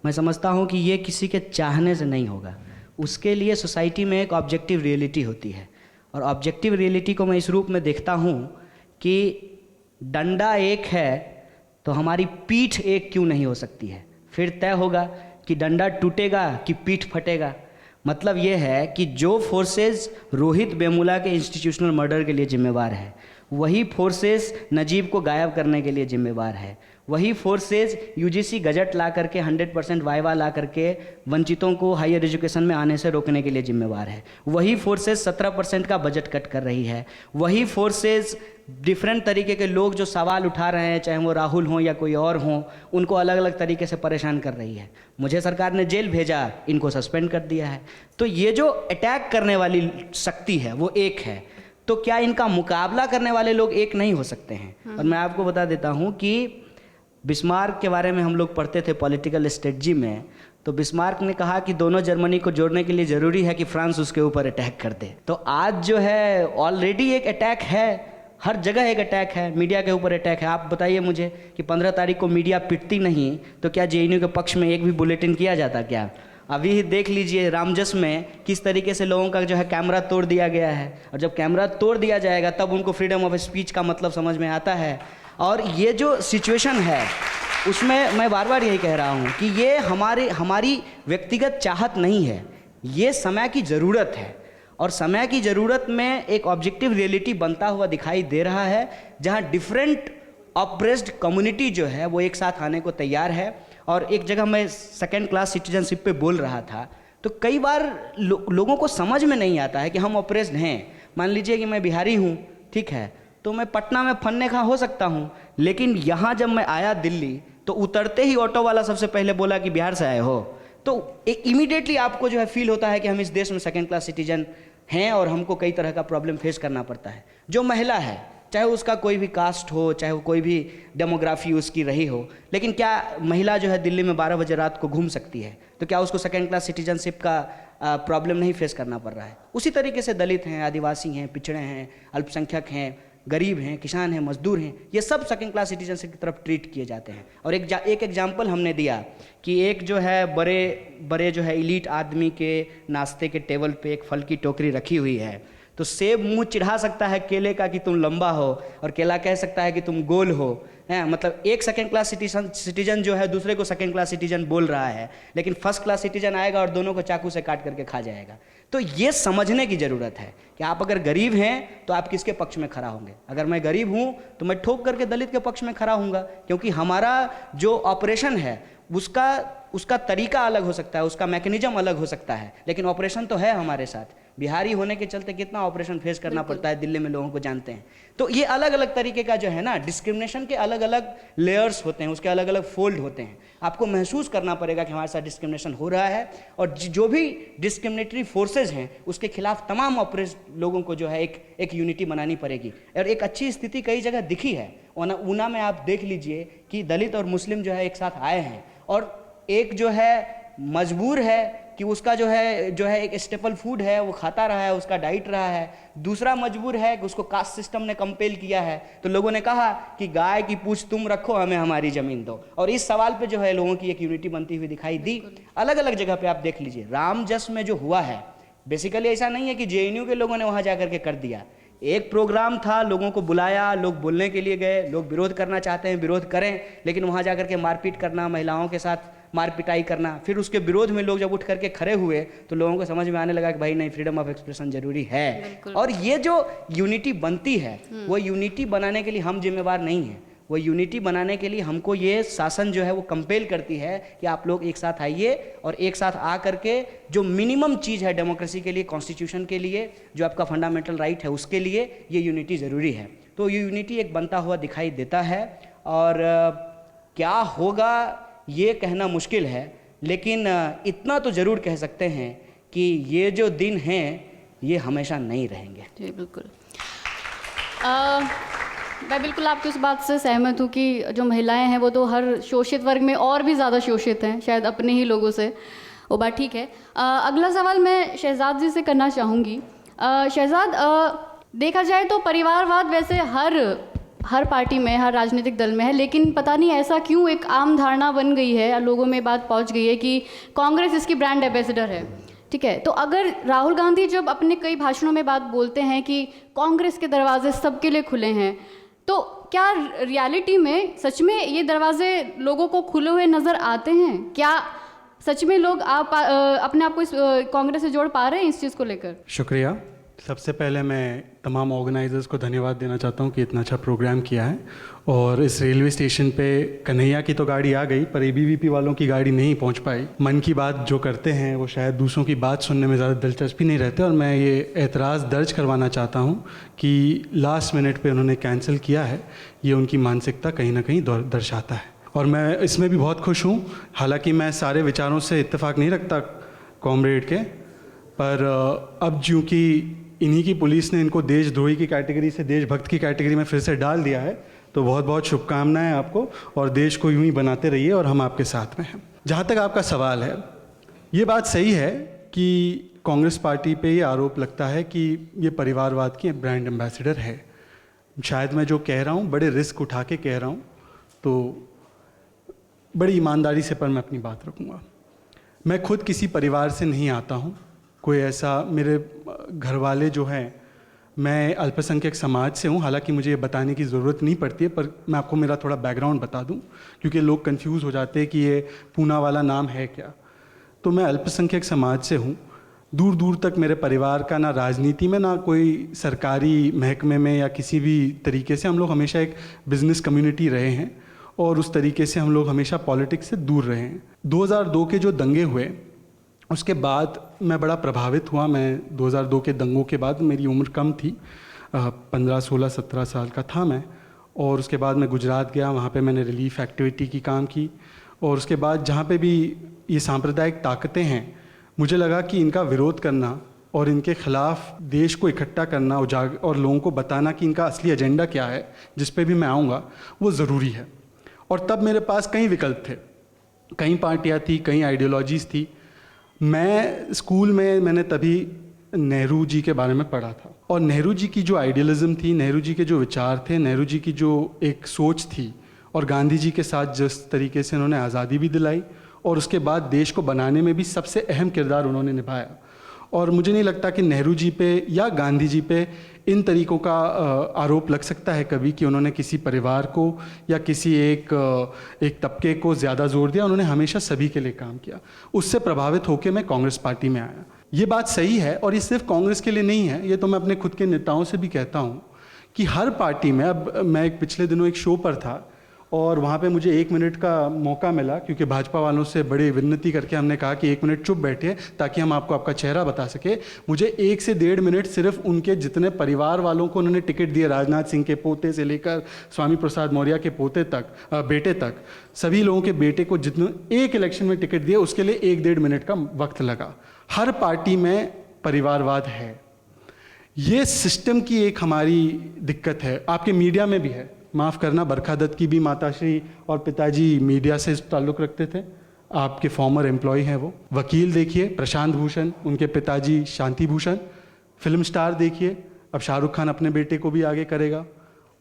मैं समझता हूँ कि ये किसी के चाहने से नहीं होगा। उसके लिए सोसाइटी में एक ऑब्जेक्टिव रियलिटी होती है, और ऑब्जेक्टिव रियलिटी को मैं इस रूप में देखता हूँ कि डंडा एक है तो हमारी पीठ एक क्यों नहीं हो सकती है। फिर तय होगा कि डंडा टूटेगा कि पीठ फटेगा। मतलब ये है कि जो फोर्सेस रोहित वेमुला के इंस्टीट्यूशनल मर्डर के लिए जिम्मेवार है, वही फोर्सेस नजीब को गायब करने के लिए जिम्मेवार है, वही फोर्सेस यूजीसी गजट ला करके 100% वाइवा ला करके वंचितों को हायर एजुकेशन में आने से रोकने के लिए जिम्मेवार है, वही फोर्सेस 17% का बजट कट कर रही है, वही फोर्सेस डिफरेंट तरीके के लोग जो सवाल उठा रहे हैं, चाहे वो राहुल हों या कोई और हों, उनको अलग अलग तरीके से परेशान कर रही है। मुझे सरकार ने जेल भेजा, इनको सस्पेंड कर दिया है। तो ये जो अटैक करने वाली शक्ति है वो एक है, तो क्या इनका मुकाबला करने वाले लोग एक नहीं हो सकते हैं? और मैं आपको बता देता हूँ कि बिस्मार्क के बारे में हम लोग पढ़ते थे पॉलिटिकल स्ट्रेटजी में, तो बिस्मार्क ने कहा कि दोनों जर्मनी को जोड़ने के लिए ज़रूरी है कि फ्रांस उसके ऊपर अटैक कर दे। तो आज जो है ऑलरेडी एक अटैक है, हर जगह एक अटैक है, मीडिया के ऊपर अटैक है। आप बताइए मुझे कि 15 तारीख को मीडिया पिटती नहीं तो क्या जेएनयू के पक्ष में एक भी बुलेटिन किया जाता क्या? अभी देख लीजिए रामजस में किस तरीके से लोगों का जो है कैमरा तोड़ दिया गया है, और जब कैमरा तोड़ दिया जाएगा तब उनको फ्रीडम ऑफ स्पीच का मतलब समझ में आता है। और ये जो सिचुएशन है उसमें मैं बार बार यही कह रहा हूँ कि ये हमारी व्यक्तिगत चाहत नहीं है, ये समय की ज़रूरत है। और समय की ज़रूरत में एक ऑब्जेक्टिव रियलिटी बनता हुआ दिखाई दे रहा है, जहाँ डिफरेंट ऑप्रेस्ड कम्युनिटी जो है वो एक साथ आने को तैयार है। और एक जगह मैं सेकेंड क्लास सिटीजनशिप पे बोल रहा था, तो कई बार लोगों को समझ में नहीं आता है कि हम ऑप्रेस्ड हैं। मान लीजिए कि मैं बिहारी हूँ, ठीक है, तो मैं पटना में फन्ने खा हो सकता हूँ, लेकिन यहाँ जब मैं आया दिल्ली तो उतरते ही ऑटो वाला सबसे पहले बोला कि बिहार से आए हो, तो एक इमीडिएटली आपको जो है फील होता है कि हम इस देश में सेकेंड क्लास सिटीजन हैं और हमको कई तरह का प्रॉब्लम फेस करना पड़ता है। जो महिला है, चाहे उसका कोई भी कास्ट हो, चाहे वो कोई भी डेमोग्राफी उसकी रही हो, लेकिन क्या महिला जो है दिल्ली में 12 बजे रात को घूम सकती है? तो क्या उसको सेकेंड क्लास सिटीजनशिप का प्रॉब्लम नहीं फेस करना पड़ रहा है? उसी तरीके से दलित हैं, आदिवासी हैं, पिछड़े हैं, अल्पसंख्यक हैं, गरीब हैं, किसान हैं, मजदूर हैं, ये सब सेकेंड क्लास सिटीजन की तरफ ट्रीट किए जाते हैं। और एक एग्जाम्पल हमने दिया कि एक जो है बड़े बड़े जो है इलीट आदमी के नाश्ते के टेबल पे एक फल की टोकरी रखी हुई है, तो सेब मुंह चिढ़ा सकता है केले का कि तुम लंबा हो, और केला कह सकता है कि तुम गोल हो, है मतलब एक सेकेंड क्लास सिटीजन जो है दूसरे को सेकेंड क्लास सिटीजन बोल रहा है, लेकिन फर्स्ट क्लास सिटीजन आएगा और दोनों को चाकू से काट करके खा जाएगा। तो ये समझने की ज़रूरत है कि आप अगर गरीब हैं तो आप किसके पक्ष में खड़ा होंगे। अगर मैं गरीब हूँ तो मैं ठोक करके दलित के पक्ष में खड़ा हूँगा, क्योंकि हमारा जो ऑपरेशन है उसका तरीका अलग हो सकता है, उसका मैकेनिज्म अलग हो सकता है, लेकिन ऑपरेशन तो है हमारे साथ। बिहारी होने के चलते कितना ऑपरेशन फेस करना पड़ता है दिल्ली में, लोगों को जानते हैं। तो ये अलग अलग तरीके का जो है ना, डिस्क्रिमिनेशन के अलग अलग लेयर्स होते हैं, उसके अलग अलग फोल्ड होते हैं। आपको महसूस करना पड़ेगा कि हमारे साथ डिस्क्रिमिनेशन हो रहा है, और जो भी डिस्क्रिमिनेटरी फोर्सेज हैं उसके खिलाफ तमाम लोगों को जो है एक यूनिटी बनानी पड़ेगी। और एक अच्छी स्थिति कई जगह दिखी है। ऊना में आप देख लीजिए कि दलित और मुस्लिम जो है एक साथ आए हैं, और एक जो है मजबूर है कि उसका जो है एक स्टेपल फूड है वो खाता रहा है, उसका डाइट रहा है। दूसरा मजबूर है कि उसको कास्ट सिस्टम ने कंपेल किया है, तो लोगों ने कहा कि गाय की पूंछ तुम रखो, हमें हमारी ज़मीन दो। और इस सवाल पे जो है लोगों की एक यूनिटी बनती हुई दिखाई दी। अलग अलग जगह पे आप देख लीजिए, राम जश्न में जो हुआ है, बेसिकली ऐसा नहीं है कि JNU के लोगों ने वहाँ जा करके कर दिया। एक प्रोग्राम था, लोगों को बुलाया, लोग बोलने के लिए गए, लोग विरोध करना चाहते हैं विरोध करें, लेकिन वहाँ जा करके मारपीट करना, महिलाओं के साथ मार पिटाई करना, फिर उसके विरोध में लोग जब उठ करके खड़े हुए तो लोगों को समझ में आने लगा कि भाई नहीं, फ्रीडम ऑफ एक्सप्रेशन जरूरी है। और ये जो यूनिटी बनती है वो यूनिटी बनाने के लिए हम जिम्मेवार नहीं हैं, वो यूनिटी बनाने के लिए हमको ये शासन जो है वो कंपेल करती है कि आप लोग एक साथ आइए, और एक साथ आ करके जो मिनिमम चीज़ है डेमोक्रेसी के लिए, कॉन्स्टिट्यूशन के लिए, जो आपका फंडामेंटल राइट है उसके लिए ये यूनिटी ज़रूरी है। तो ये यूनिटी एक बनता हुआ दिखाई देता है। और क्या होगा ये कहना मुश्किल है, लेकिन इतना तो ज़रूर कह सकते हैं कि ये जो दिन हैं ये हमेशा नहीं रहेंगे। जी बिल्कुल। मैं बिल्कुल आपकी उस बात से सहमत हूँ कि जो महिलाएं हैं वो तो हर शोषित वर्ग में और भी ज़्यादा शोषित हैं, शायद अपने ही लोगों से। वो बात ठीक है। अगला सवाल मैं शहजाद जी से करना चाहूँगी। शहजाद, देखा जाए तो परिवारवाद वैसे हर पार्टी में, हर राजनीतिक दल में है, लेकिन पता नहीं ऐसा क्यों एक आम धारणा बन गई है, लोगों में बात पहुंच गई है कि कांग्रेस इसकी ब्रांड एम्बेसडर है। ठीक है, तो अगर राहुल गांधी जब अपने कई भाषणों में बात बोलते हैं कि कांग्रेस के दरवाजे सबके लिए खुले हैं, तो क्या रियलिटी में सच में ये दरवाजे लोगों को खुले हुए नज़र आते हैं? क्या सच में लोग अपने आप को इस कांग्रेस से जोड़ पा रहे हैं इस चीज़ को लेकर? शुक्रिया। सबसे पहले मैं तमाम ऑर्गेनाइजर्स को धन्यवाद देना चाहता हूँ कि इतना अच्छा प्रोग्राम किया है। और इस रेलवे स्टेशन पे कन्हैया की तो गाड़ी आ गई, पर ABVP वालों की गाड़ी नहीं पहुँच पाई। मन की बात जो करते हैं वो शायद दूसरों की बात सुनने में ज़्यादा दिलचस्पी नहीं रहते, और मैं ये एतराज़ दर्ज करवाना चाहता हूँ कि लास्ट मिनट पर उन्होंने कैंसिल किया है। ये उनकी मानसिकता कहीं ना कहीं दर्शाता है, और मैं इसमें भी बहुत खुश हूँ। हालाँकि मैं सारे विचारों से इत्तेफाक नहीं रखता कॉमरेड के, पर अब चूँकि इन्हीं की पुलिस ने इनको देशद्रोही की कैटेगरी से देशभक्त की कैटेगरी में फिर से डाल दिया है, तो बहुत बहुत शुभकामनाएं आपको, और देश को यूं ही बनाते रहिए, और हम आपके साथ में हैं। जहाँ तक आपका सवाल है, ये बात सही है कि कांग्रेस पार्टी पे ये आरोप लगता है कि ये परिवारवाद की ब्रांड एम्बेसडर है। शायद मैं जो कह रहा हूँ बड़े रिस्क उठा के कह रहा हूँ, तो बड़ी ईमानदारी से पर मैं अपनी बात रखूँगा। मैं खुद किसी परिवार से नहीं आता हूँ, कोई ऐसा, मेरे घर वाले जो हैं, मैं अल्पसंख्यक समाज से हूँ। हालांकि मुझे ये बताने की ज़रूरत नहीं पड़ती है, पर मैं आपको मेरा थोड़ा बैकग्राउंड बता दूँ, क्योंकि लोग कंफ्यूज हो जाते हैं कि ये पूना वाला नाम है क्या। तो मैं अल्पसंख्यक समाज से हूँ। दूर दूर तक मेरे परिवार का ना राजनीति में, ना कोई सरकारी महकमे में या किसी भी तरीके से, हम लोग हमेशा एक बिज़नेस कम्युनिटी रहे हैं, और उस तरीके से हम लोग हमेशा पॉलिटिक्स से दूर रहे हैं। 2002 के जो दंगे हुए उसके बाद मैं बड़ा प्रभावित हुआ। मैं 2002 के दंगों के बाद, मेरी उम्र कम थी, 15, 16, 17 साल का था मैं, और उसके बाद मैं गुजरात गया। वहाँ पे मैंने रिलीफ एक्टिविटी की काम की, और उसके बाद जहाँ पे भी ये सांप्रदायिक ताकतें हैं, मुझे लगा कि इनका विरोध करना और इनके ख़िलाफ़ देश को इकट्ठा करना, और लोगों को बताना कि इनका असली एजेंडा क्या है, जिस पे भी मैं आऊँगा, वो ज़रूरी है। और तब मेरे पास कई विकल्प थे, कई पार्टियाँ थी, कई आइडियोलॉजीज़ थी। मैं स्कूल में मैंने तभी नेहरू जी के बारे में पढ़ा था, और नेहरू जी की जो आइडियलिज्म थी, नेहरू जी के जो विचार थे, नेहरू जी की जो एक सोच थी, और गांधी जी के साथ जिस तरीके से उन्होंने आज़ादी भी दिलाई और उसके बाद देश को बनाने में भी सबसे अहम किरदार उन्होंने निभाया। और मुझे नहीं लगता कि नेहरू जी पे या गांधी जी पे इन तरीक़ों का आरोप लग सकता है कभी कि उन्होंने किसी परिवार को या किसी एक तबके को ज़्यादा जोर दिया। उन्होंने हमेशा सभी के लिए काम किया। उससे प्रभावित होकर मैं कांग्रेस पार्टी में आया। ये बात सही है, और ये सिर्फ कांग्रेस के लिए नहीं है, ये तो मैं अपने खुद के नेताओं से भी कहता हूँ कि हर पार्टी में। अब मैं पिछले दिनों एक शो पर था और वहाँ पे मुझे 1 मिनट का मौका मिला, क्योंकि भाजपा वालों से बड़ी विनती करके हमने कहा कि 1 मिनट चुप बैठे ताकि हम आपको आपका चेहरा बता सके। मुझे 1 से 1.5 मिनट सिर्फ उनके जितने परिवार वालों को उन्होंने टिकट दिए, राजनाथ सिंह के पोते से लेकर स्वामी प्रसाद मौर्य के पोते तक, बेटे तक, सभी लोगों के बेटे को जितने एक इलेक्शन में टिकट दिए उसके लिए 1-1.5 मिनट का वक्त लगा। हर पार्टी में परिवारवाद है। ये सिस्टम की एक हमारी दिक्कत है। आपके मीडिया में भी है। माफ़ करना, बरखा दत्त की भी माताश्री और पिताजी मीडिया से ताल्लुक़ रखते थे। आपके फॉर्मर एम्प्लॉय हैं वो। वकील देखिए प्रशांत भूषण, उनके पिताजी शांति भूषण। फिल्म स्टार देखिए, अब शाहरुख खान अपने बेटे को भी आगे करेगा।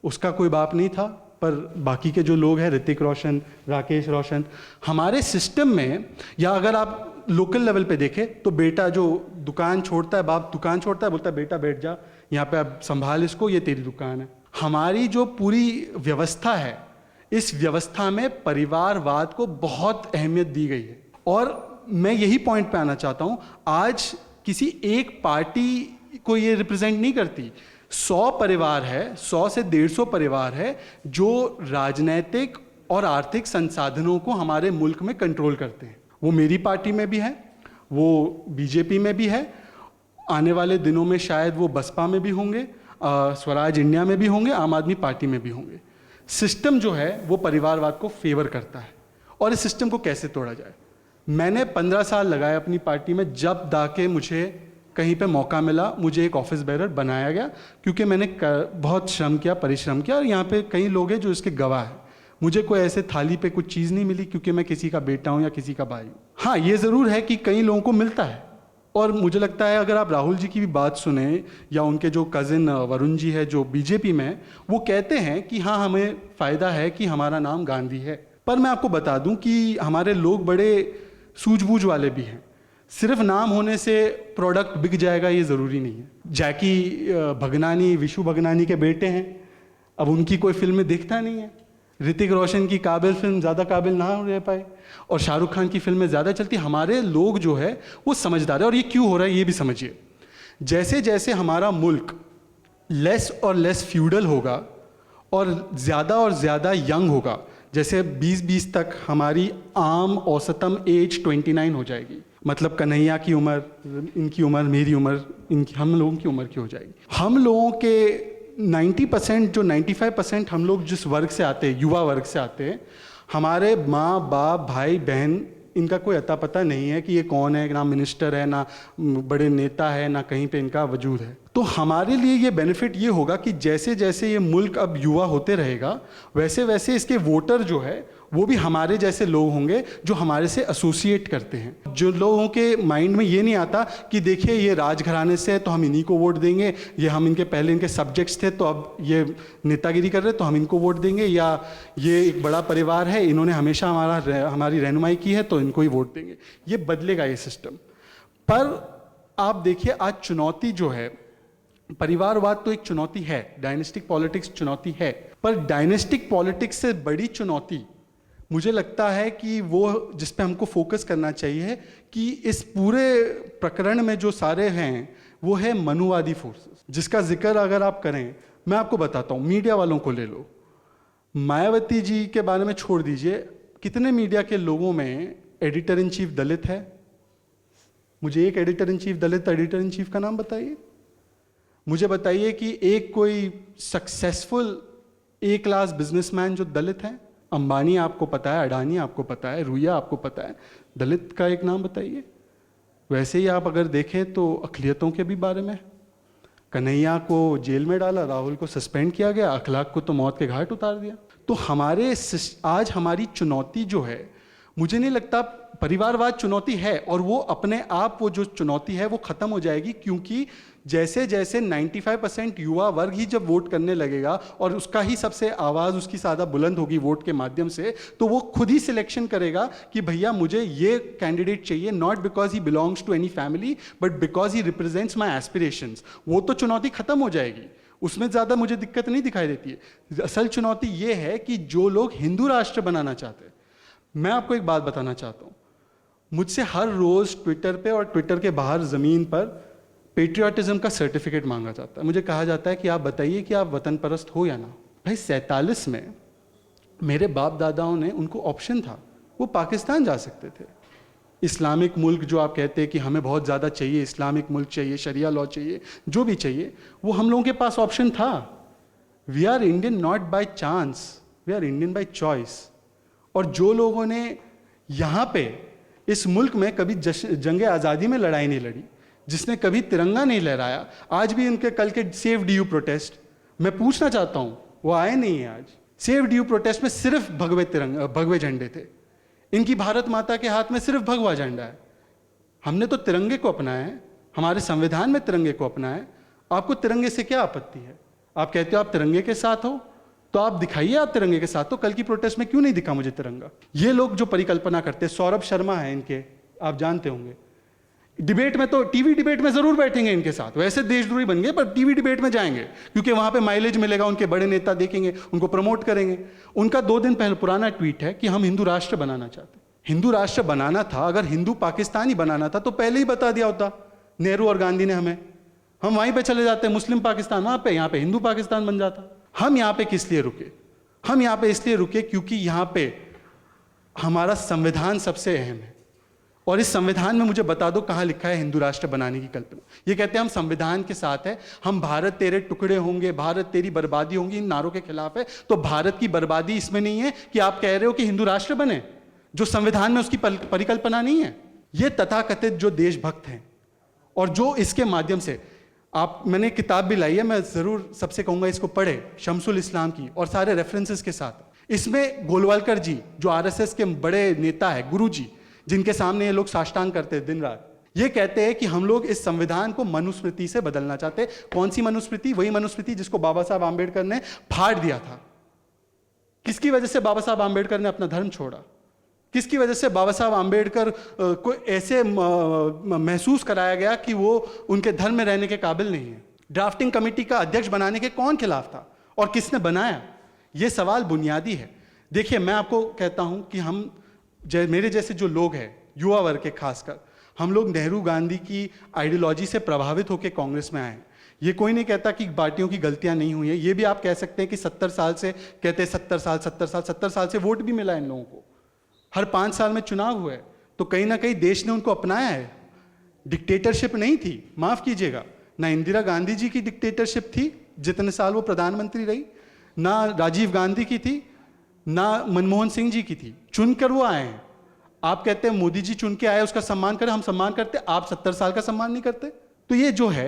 उसका कोई बाप नहीं था, पर बाकी के जो लोग हैं, ऋतिक रोशन, राकेश रोशन, हमारे सिस्टम में, या अगर आप लोकल लेवल पे देखें तो बेटा जो दुकान छोड़ता है, बाप दुकान छोड़ता है, बोलता है बेटा बैठ जा यहाँ पे, अब संभाल इसको, ये तेरी दुकान है। हमारी जो पूरी व्यवस्था है, इस व्यवस्था में परिवारवाद को बहुत अहमियत दी गई है। और मैं यही पॉइंट पे आना चाहता हूँ, आज किसी एक पार्टी को ये रिप्रेजेंट नहीं करती। 100 परिवार है, 100 से 150 परिवार है जो राजनीतिक और आर्थिक संसाधनों को हमारे मुल्क में कंट्रोल करते हैं। वो मेरी पार्टी में भी है, वो बीजेपी में भी है, आने वाले दिनों में शायद वो बसपा में भी होंगे, स्वराज इंडिया में भी होंगे, आम आदमी पार्टी में भी होंगे। सिस्टम जो है वो परिवारवाद को फेवर करता है। और इस सिस्टम को कैसे तोड़ा जाए? मैंने 15 साल लगाए अपनी पार्टी में। जब दाके मुझे कहीं पे मौका मिला, मुझे एक ऑफिस बेरर बनाया गया, क्योंकि मैंने बहुत श्रम किया, परिश्रम किया। और यहाँ पे कई लोग हैं जो इसके गवाह हैं। मुझे कोई ऐसे थाली पे कुछ चीज़ नहीं मिली क्योंकि मैं किसी का बेटा हूँ या किसी का भाई हूँ। हाँ, ये ज़रूर है कि कई लोगों को मिलता है। और मुझे लगता है अगर आप राहुल जी की भी बात सुने, या उनके जो कज़िन वरुण जी है जो बीजेपी में, वो कहते हैं कि हाँ, हमें फ़ायदा है कि हमारा नाम गांधी है। पर मैं आपको बता दूं कि हमारे लोग बड़े सूझबूझ वाले भी हैं। सिर्फ नाम होने से प्रोडक्ट बिक जाएगा ये ज़रूरी नहीं है। जैकी भगनानी, विशु भगनानी के बेटे हैं, अब उनकी कोई फिल्म में दिखता नहीं है। ऋतिक रोशन की काबिल फिल्म ज़्यादा काबिल ना रह पाए, और शाहरुख खान की फिल्में ज़्यादा चलती। हमारे लोग जो है वो समझदार है। और ये क्यों हो रहा है ये भी समझिए। जैसे जैसे हमारा मुल्क लेस और लेस फ्यूडल होगा और ज़्यादा यंग होगा, जैसे 2020 तक हमारी आम औसतम एज 29 हो जाएगी। मतलब कन्हैया की उम्र, इनकी उम्र, मेरी उम्र, इनकी, हम लोगों की उम्र की हो जाएगी। हम लोगों के 90% जो 95% हम लोग जिस वर्ग से आते हैं, युवा वर्ग से आते हैं, हमारे माँ बाप भाई बहन, इनका कोई अता पता नहीं है कि ये कौन है। ना मिनिस्टर है, ना बड़े नेता है, ना कहीं पे इनका वजूद है। तो हमारे लिए ये बेनिफिट ये होगा कि जैसे जैसे ये मुल्क अब युवा होते रहेगा, वैसे वैसे इसके वोटर जो है वो भी हमारे जैसे लोग होंगे जो हमारे से एसोसिएट करते हैं। जो लोगों के माइंड में ये नहीं आता कि देखिए ये राजघराने से है तो हम इन्हीं को वोट देंगे, ये हम इनके पहले इनके सब्जेक्ट्स थे तो अब ये नेतागिरी कर रहे तो हम इनको वोट देंगे, या ये एक बड़ा परिवार है, इन्होंने हमेशा हमारी रहनुमाई की है तो इनको ही वोट देंगे। ये बदलेगा ये सिस्टम। पर आप देखिए आज चुनौती जो है, परिवारवाद तो एक चुनौती है, डायनेस्टिक पॉलिटिक्स चुनौती है, पर डायनेस्टिक पॉलिटिक्स से बड़ी चुनौती मुझे लगता है कि वो जिस पे हमको फोकस करना चाहिए कि इस पूरे प्रकरण में जो सारे हैं वो है मनुवादी फोर्सेस, जिसका जिक्र अगर आप करें, मैं आपको बताता हूँ। मीडिया वालों को ले लो, मायावती जी के बारे में छोड़ दीजिए, कितने मीडिया के लोगों में एडिटर इन चीफ दलित है? मुझे एक editor in chief Dalit editor in chief का नाम बताइए। मुझे बताइए कि एक कोई सक्सेसफुल ए क्लास बिजनेसमैन जो दलित है। अंबानी आपको पता है, अडानी आपको पता है, रुइया आपको पता है, दलित का एक नाम बताइए। वैसे ही आप अगर देखें तो अक़लियतों के भी बारे में, कन्हैया को जेल में डाला, राहुल को सस्पेंड किया गया, अखलाक को तो मौत के घाट उतार दिया। तो आज हमारी चुनौती जो है, मुझे नहीं लगता परिवारवाद चुनौती है, और वो अपने आप वो जो चुनौती है वो खत्म हो जाएगी, क्योंकि जैसे जैसे 95% युवा वर्ग ही जब वोट करने लगेगा और उसका ही सबसे आवाज़ उसकी ज़्यादा बुलंद होगी वोट के माध्यम से, तो वो खुद ही सिलेक्शन करेगा कि भैया मुझे ये कैंडिडेट चाहिए, not because he belongs to any family but because he represents my aspirations. वो तो चुनौती खत्म हो जाएगी, उसमें ज़्यादा मुझे दिक्कत नहीं दिखाई देती है। असल चुनौती ये है कि जो लोग हिंदू राष्ट्र बनाना चाहते हैं, मैं आपको एक बात बताना चाहता हूँ, मुझसे हर रोज़ ट्विटर पे और ट्विटर के बाहर ज़मीन पर पेट्रियाटिज्म का सर्टिफिकेट मांगा जाता है। मुझे कहा जाता है कि आप बताइए कि आप वतन परस्त हो या ना। भाई 47 में मेरे बाप दादाओं ने, उनको ऑप्शन था, वो पाकिस्तान जा सकते थे। इस्लामिक मुल्क जो आप कहते हैं कि हमें बहुत ज़्यादा चाहिए, इस्लामिक मुल्क चाहिए, शरिया लॉ चाहिए, जो भी चाहिए, वो हम लोगों के पास ऑप्शन था। We are Indian not by chance, we are Indian by choice. और जो लोगों ने यहाँ पे इस मुल्क में कभी जंग आज़ादी में लड़ाई नहीं लड़ी, जिसने कभी तिरंगा नहीं लहराया, आज भी उनके कल के सेव डी यू प्रोटेस्ट, मैं पूछना चाहता हूँ, वो आए नहीं है आज। सेव डी यू प्रोटेस्ट में सिर्फ भगवे झंडे थे, इनकी भारत माता के हाथ में सिर्फ भगवा झंडा है। हमने तो तिरंगे को अपनाया है, हमारे संविधान में तिरंगे को अपनाया है। आपको तिरंगे से क्या आपत्ति है? आप कहते हो आप तिरंगे के साथ हो, तो आप दिखाइए आप तिरंगे के साथ। तो कल की प्रोटेस्ट में क्यों नहीं दिखा मुझे तिरंगा? ये लोग जो परिकल्पना करते हैं, सौरभ शर्मा है इनके, आप जानते होंगे, डिबेट में तो टीवी डिबेट में जरूर बैठेंगे इनके साथ, वैसे देशद्रोही बन गए पर टीवी डिबेट में जाएंगे क्योंकि वहां पे माइलेज मिलेगा, उनके बड़े नेता देखेंगे, उनको प्रमोट करेंगे। उनका 2 दिन पहले पुराना ट्वीट है कि हम हिंदू राष्ट्र बनाना चाहते हैं। हिंदू राष्ट्र बनाना था, अगर हिंदू पाकिस्तान ही बनाना था तो पहले ही बता दिया होता नेहरू और गांधी ने हमें, हम वहीं पे चले जाते, मुस्लिम पाकिस्तान वहां पे, यहाँ पे हिंदू पाकिस्तान बन जाता। हम यहाँ पे किस लिए रुके? हम यहाँ पे इसलिए रुके क्योंकि यहाँ पे हमारा संविधान सबसे अहम है, और इस संविधान में मुझे बता दो कहाँ लिखा है हिंदू राष्ट्र बनाने की कल्पना। ये कहते हैं हम संविधान के साथ है, हम भारत तेरे टुकड़े होंगे, भारत तेरी बर्बादी होंगी, इन नारों के खिलाफ है। तो भारत की बर्बादी इसमें नहीं है कि आप कह रहे हो कि हिंदू राष्ट्र बने, जो संविधान में उसकी परिकल्पना नहीं है। ये तथाकथित जो देशभक्त हैं और जो इसके माध्यम से आप, मैंने किताब भी लाई है, मैं जरूर सबसे कहूंगा इसको पढ़े, शमसुल इस्लाम की, और सारे रेफरेंसेस के साथ। इसमें गोलवालकर जी जो आरएसएस के बड़े नेता है, गुरु जी, जिनके सामने ये लोग साष्टांग करते हैं दिन रात, ये कहते हैं कि हम लोग इस संविधान को मनुस्मृति से बदलना चाहते हैं। कौन सी मनुस्मृति? वही मनुस्मृति जिसको बाबा साहब आंबेडकर ने फाड़ दिया था। किसकी वजह से बाबा साहब आंबेडकर ने अपना धर्म छोड़ा? किसकी वजह से बाबा साहब आंबेडकर को ऐसे महसूस कराया गया कि वो उनके धर्म में रहने के काबिल नहीं है? ड्राफ्टिंग कमेटी का अध्यक्ष बनाने के कौन खिलाफ था और किसने बनाया? ये सवाल बुनियादी है। देखिए, मैं आपको कहता हूं कि हम मेरे जैसे जो लोग हैं, युवा वर्ग के खासकर, हम लोग नेहरू गांधी की आइडियोलॉजी से प्रभावित होकर कांग्रेस में आए। ये कोई नहीं कहता कि पार्टियों की गलतियां नहीं हुई हैं। ये भी आप कह सकते हैं कि 70 साल से कहते हैं 70 साल से वोट भी मिला इन लोगों को, हर 5 साल में चुनाव हुए, तो कहीं ना कहीं देश ने उनको अपनाया है। डिक्टेटरशिप नहीं थी, माफ कीजिएगा, ना इंदिरा गांधी जी की डिक्टेटरशिप थी जितने साल वो प्रधानमंत्री रही, ना राजीव गांधी की थी, ना मनमोहन सिंह जी की थी। चुनकर वो आए हैं। आप कहते हैं मोदी जी चुन के आए, उसका सम्मान करें, हम सम्मान करते, आप 70 साल का सम्मान नहीं करते। तो ये जो है,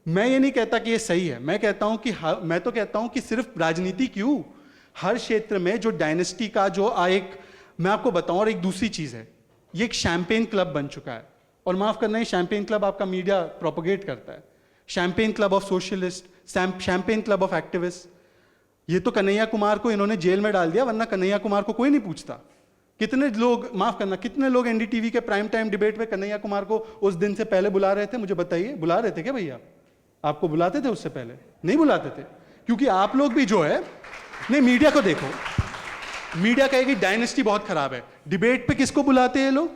मैं ये नहीं कहता कि ये सही है, मैं कहता हूं कि मैं तो कहता हूं कि सिर्फ राजनीति क्यों, हर क्षेत्र में जो डायनेस्टी का जो एक, मैं आपको बताऊं, और एक दूसरी चीज है, ये एक शैंपेन क्लब बन चुका है। और माफ करना, है शैंपेन क्लब आपका मीडिया प्रोपोगेट करता है, champagne club of socialist, champagne club of activist. ये तो कन्हैया कुमार को इन्होंने जेल में डाल दिया, वरना कन्हैया कुमार को कोई नहीं पूछता। कितने लोग, माफ करना, कितने लोग एनडीटीवी के प्राइम टाइम डिबेट में कन्हैया कुमार को उस दिन से पहले बुला रहे थे? मुझे बताइए, बुला रहे थे क्या भैया? आपको बुलाते थे उससे पहले? नहीं बुलाते थे, क्योंकि आप लोग भी जो है, नहीं, मीडिया को देखो, मीडिया कहेगी डायनेस्टी बहुत खराब है। डिबेट पे किसको बुलाते हैं लोग?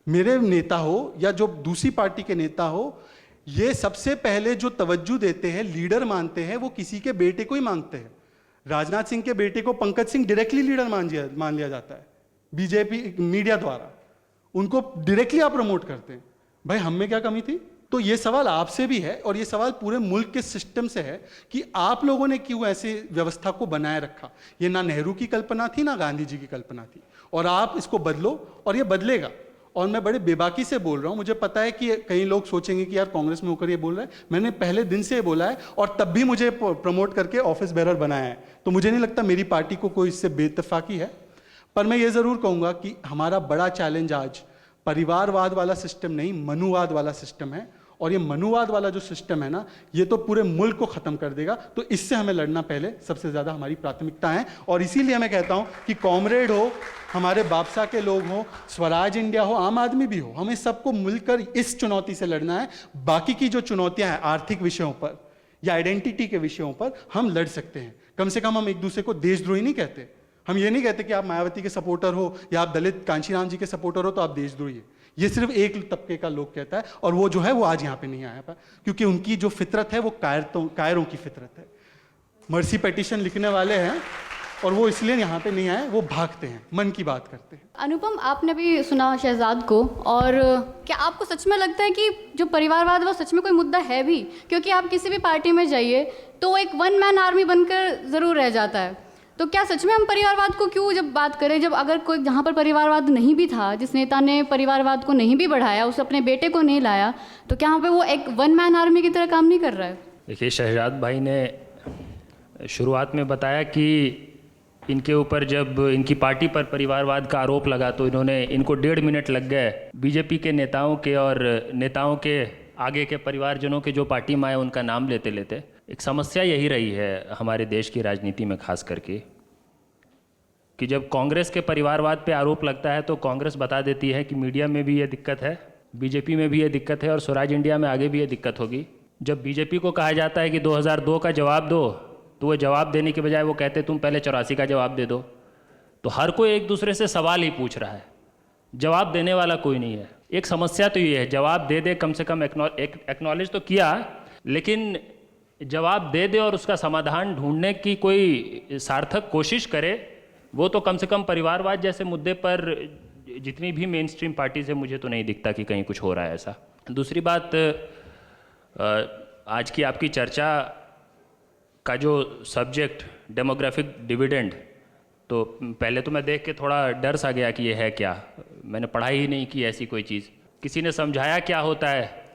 मेरे नेता हो या जो दूसरी पार्टी के नेता हो, ये सबसे पहले जो तवज्जो देते हैं, लीडर मानते हैं, वो किसी के बेटे को ही मांगते हैं। राजनाथ सिंह के बेटे को पंकज सिंह डायरेक्टली लीडर मान लिया जाता है बीजेपी मीडिया द्वारा, उनको डायरेक्टली आप प्रमोट करते हैं। भाई हम में क्या कमी थी? तो ये सवाल आपसे भी है और ये सवाल पूरे मुल्क के सिस्टम से है कि आप लोगों ने क्यों ऐसी व्यवस्था को बनाए रखा। ये ना नेहरू की कल्पना थी, ना गांधी जी की कल्पना थी, और आप इसको बदलो और ये बदलेगा। और मैं बड़े बेबाकी से बोल रहा हूं, मुझे पता है कि कई लोग सोचेंगे कि यार कांग्रेस में होकर ये बोल रहा है। मैंने पहले दिन से ये बोला है और तब भी मुझे प्रमोट करके ऑफिस बेरर बनाया है, तो मुझे नहीं लगता मेरी पार्टी को कोई इससे बेइत्तेफाकी है। पर मैं ये ज़रूर कहूँगा कि हमारा बड़ा चैलेंज आज परिवारवाद वाला सिस्टम नहीं, मनुवाद वाला सिस्टम है। और ये मनुवाद वाला जो सिस्टम है ना, ये तो पूरे मुल्क को ख़त्म कर देगा। तो इससे हमें लड़ना पहले सबसे ज़्यादा हमारी प्राथमिकता है। और इसीलिए मैं कहता हूँ कि कॉमरेड हो, हमारे बापसा के लोग हों, स्वराज इंडिया हो, आम आदमी भी हो, हमें सबको मिलकर इस चुनौती से लड़ना है। बाकी की जो चुनौतियाँ हैं आर्थिक विषयों पर या आइडेंटिटी के विषयों पर हम लड़ सकते हैं। कम से कम हम एक दूसरे को देशद्रोही नहीं कहते। हम ये नहीं कहते कि आप मायावती के सपोर्टर हो या आप दलित कांशीराम जी के सपोर्टर हो तो आप देशद्रोही है। ये सिर्फ एक तबके का लोग कहता है, और वो जो है वो आज यहाँ पे नहीं आया, क्योंकि उनकी जो फितरत है वो कायरों की फितरत है। मर्सी पेटिशन लिखने वाले हैं और वो इसलिए यहाँ पे नहीं आए, वो भागते हैं, मन की बात करते हैं। अनुपम, आपने भी सुना शहजाद को, और क्या आपको सच में लगता है कि जो परिवारवाद वो सच में कोई मुद्दा है भी? क्योंकि आप किसी भी पार्टी में जाइए तो एक वन मैन आर्मी बनकर ज़रूर रह जाता है। तो क्या सच में हम परिवारवाद को क्यों जब बात करें, जब अगर कोई जहाँ पर परिवारवाद नहीं भी था, जिस नेता ने परिवारवाद को नहीं भी बढ़ाया, उस अपने बेटे को नहीं लाया, तो क्या वहाँ पे वो एक वन मैन आर्मी की तरह काम नहीं कर रहा है? देखिए, शहजाद भाई ने शुरुआत में बताया कि इनके ऊपर जब इनकी पार्टी पर परिवारवाद का आरोप लगा तो इनको 1.5 मिनट लग गए बीजेपी के नेताओं के और नेताओं के आगे के परिवारजनों के जो पार्टी में आए उनका नाम लेते लेते। एक समस्या यही रही है हमारे देश की राजनीति में खास करके कि जब कांग्रेस के परिवारवाद पे आरोप लगता है तो कांग्रेस बता देती है कि मीडिया में भी ये दिक्कत है, बीजेपी में भी ये दिक्कत है और स्वराज इंडिया में आगे भी ये दिक्कत होगी। जब बीजेपी को कहा जाता है कि 2002 का जवाब दो, तो वो जवाब देने के बजाय वो कहते तुम पहले 84 का जवाब दे दो। तो हर कोई एक दूसरे से सवाल ही पूछ रहा है, जवाब देने वाला कोई नहीं है। एक समस्या तो ये है, जवाब दे दे, कम से कम एक्नॉलेज तो किया, लेकिन जवाब दे दे और उसका समाधान ढूंढने की कोई सार्थक कोशिश करे, वो तो कम से कम परिवारवाद जैसे मुद्दे पर जितनी भी मेन स्ट्रीम पार्टी से मुझे तो नहीं दिखता कि कहीं कुछ हो रहा है ऐसा। दूसरी बात, आज की आपकी चर्चा का जो सब्जेक्ट डेमोग्राफिक डिविडेंड, तो पहले तो मैं देख के थोड़ा डर सा गया कि ये है क्या। मैंने पढ़ाई ही नहीं की ऐसी कोई चीज़, किसी ने समझाया क्या होता है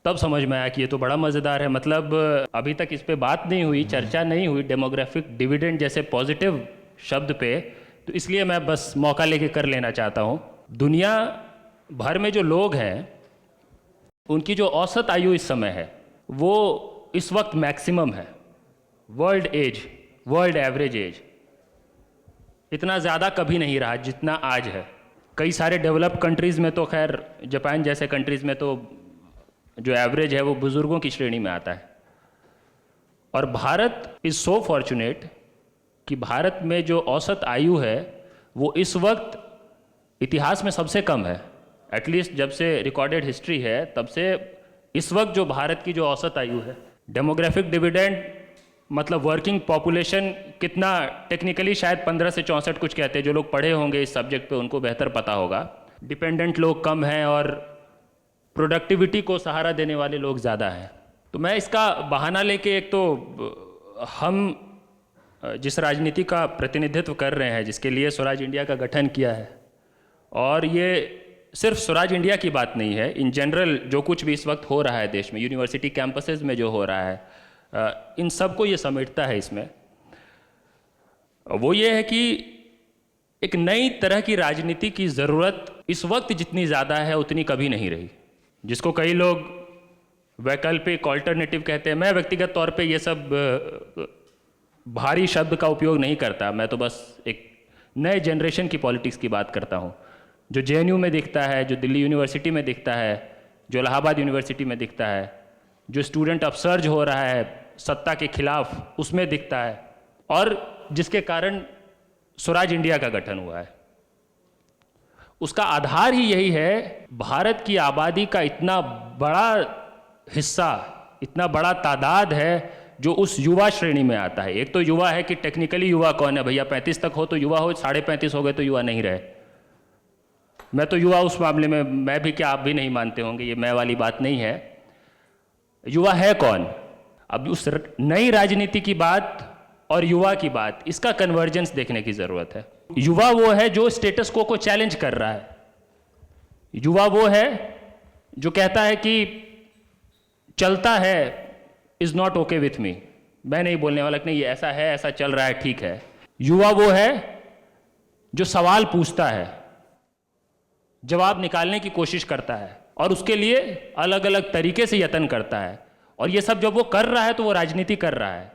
तब समझ में आया कि ये तो बड़ा मज़ेदार है। मतलब अभी तक इस पे बात नहीं हुई, चर्चा नहीं हुई डेमोग्राफिक डिविडेंड जैसे पॉजिटिव शब्द पे, तो इसलिए मैं बस मौका लेके कर लेना चाहता हूँ। दुनिया भर में जो लोग हैं उनकी जो औसत आयु इस समय है वो इस वक्त मैक्सिमम है। वर्ल्ड एवरेज एज इतना ज़्यादा कभी नहीं रहा जितना आज है। कई सारे डेवलप्ड कंट्रीज़ में तो खैर, जापान जैसे कंट्रीज़ में तो जो एवरेज है वो बुज़ुर्गों की श्रेणी में आता है। और भारत इज़ सो फॉर्चुनेट कि भारत में जो औसत आयु है वो इस वक्त इतिहास में सबसे कम है। एटलीस्ट जब से रिकॉर्डेड हिस्ट्री है तब से इस वक्त जो भारत की जो औसत आयु है। डेमोग्राफिक डिविडेंड मतलब वर्किंग पॉपुलेशन कितना, टेक्निकली शायद 15 से 64 कुछ कहते हैं, जो लोग पढ़े होंगे इस सब्जेक्ट पे उनको बेहतर पता होगा। डिपेंडेंट लोग कम हैं और प्रोडक्टिविटी को सहारा देने वाले लोग ज़्यादा हैं। तो मैं इसका बहाना लेके, एक तो हम जिस राजनीति का प्रतिनिधित्व कर रहे हैं, जिसके लिए स्वराज इंडिया का गठन किया है, और ये सिर्फ स्वराज इंडिया की बात नहीं है, इन जनरल जो कुछ भी इस वक्त हो रहा है देश में, यूनिवर्सिटी कैंपसेस में जो हो रहा है, इन सब को ये समेटता है। इसमें वो ये है कि एक नई तरह की राजनीति की ज़रूरत इस वक्त जितनी ज़्यादा है उतनी कभी नहीं रही, जिसको कई लोग वैकल्पिक ऑल्टरनेटिव कहते हैं। मैं व्यक्तिगत तौर पे ये सब भारी शब्द का उपयोग नहीं करता, मैं तो बस एक नए जनरेशन की पॉलिटिक्स की बात करता हूँ, जो जेएनयू में दिखता है, जो दिल्ली यूनिवर्सिटी में दिखता है, जो इलाहाबाद यूनिवर्सिटी में दिखता है, जो स्टूडेंट अपसर्ज हो रहा है सत्ता के खिलाफ, उसमें दिखता है, और जिसके कारण स्वराज इंडिया का गठन हुआ है। उसका आधार ही यही है, भारत की आबादी का इतना बड़ा हिस्सा, इतना बड़ा तादाद है जो उस युवा श्रेणी में आता है। एक तो युवा है कि टेक्निकली युवा कौन है भैया, 35 तक हो तो युवा हो, 35.5 हो गए तो युवा नहीं रहे। मैं तो युवा उस मामले में, मैं भी क्या आप भी नहीं मानते होंगे, ये मैं वाली बात नहीं है। युवा है कौन? अब उस नई राजनीति की बात और युवा की बात, इसका कन्वर्जेंस देखने की ज़रूरत है। युवा वो है जो स्टेटस को चैलेंज कर रहा है। युवा वो है जो कहता है कि चलता है is not okay with me, मैं नहीं बोलने वाला कि नहीं ये ऐसा है, ऐसा चल रहा है, ठीक है। युवा वो है जो सवाल पूछता है, जवाब निकालने की कोशिश करता है और उसके लिए अलग अलग तरीके से यत्न करता है। और ये सब जब वो कर रहा है तो वो राजनीति कर रहा है।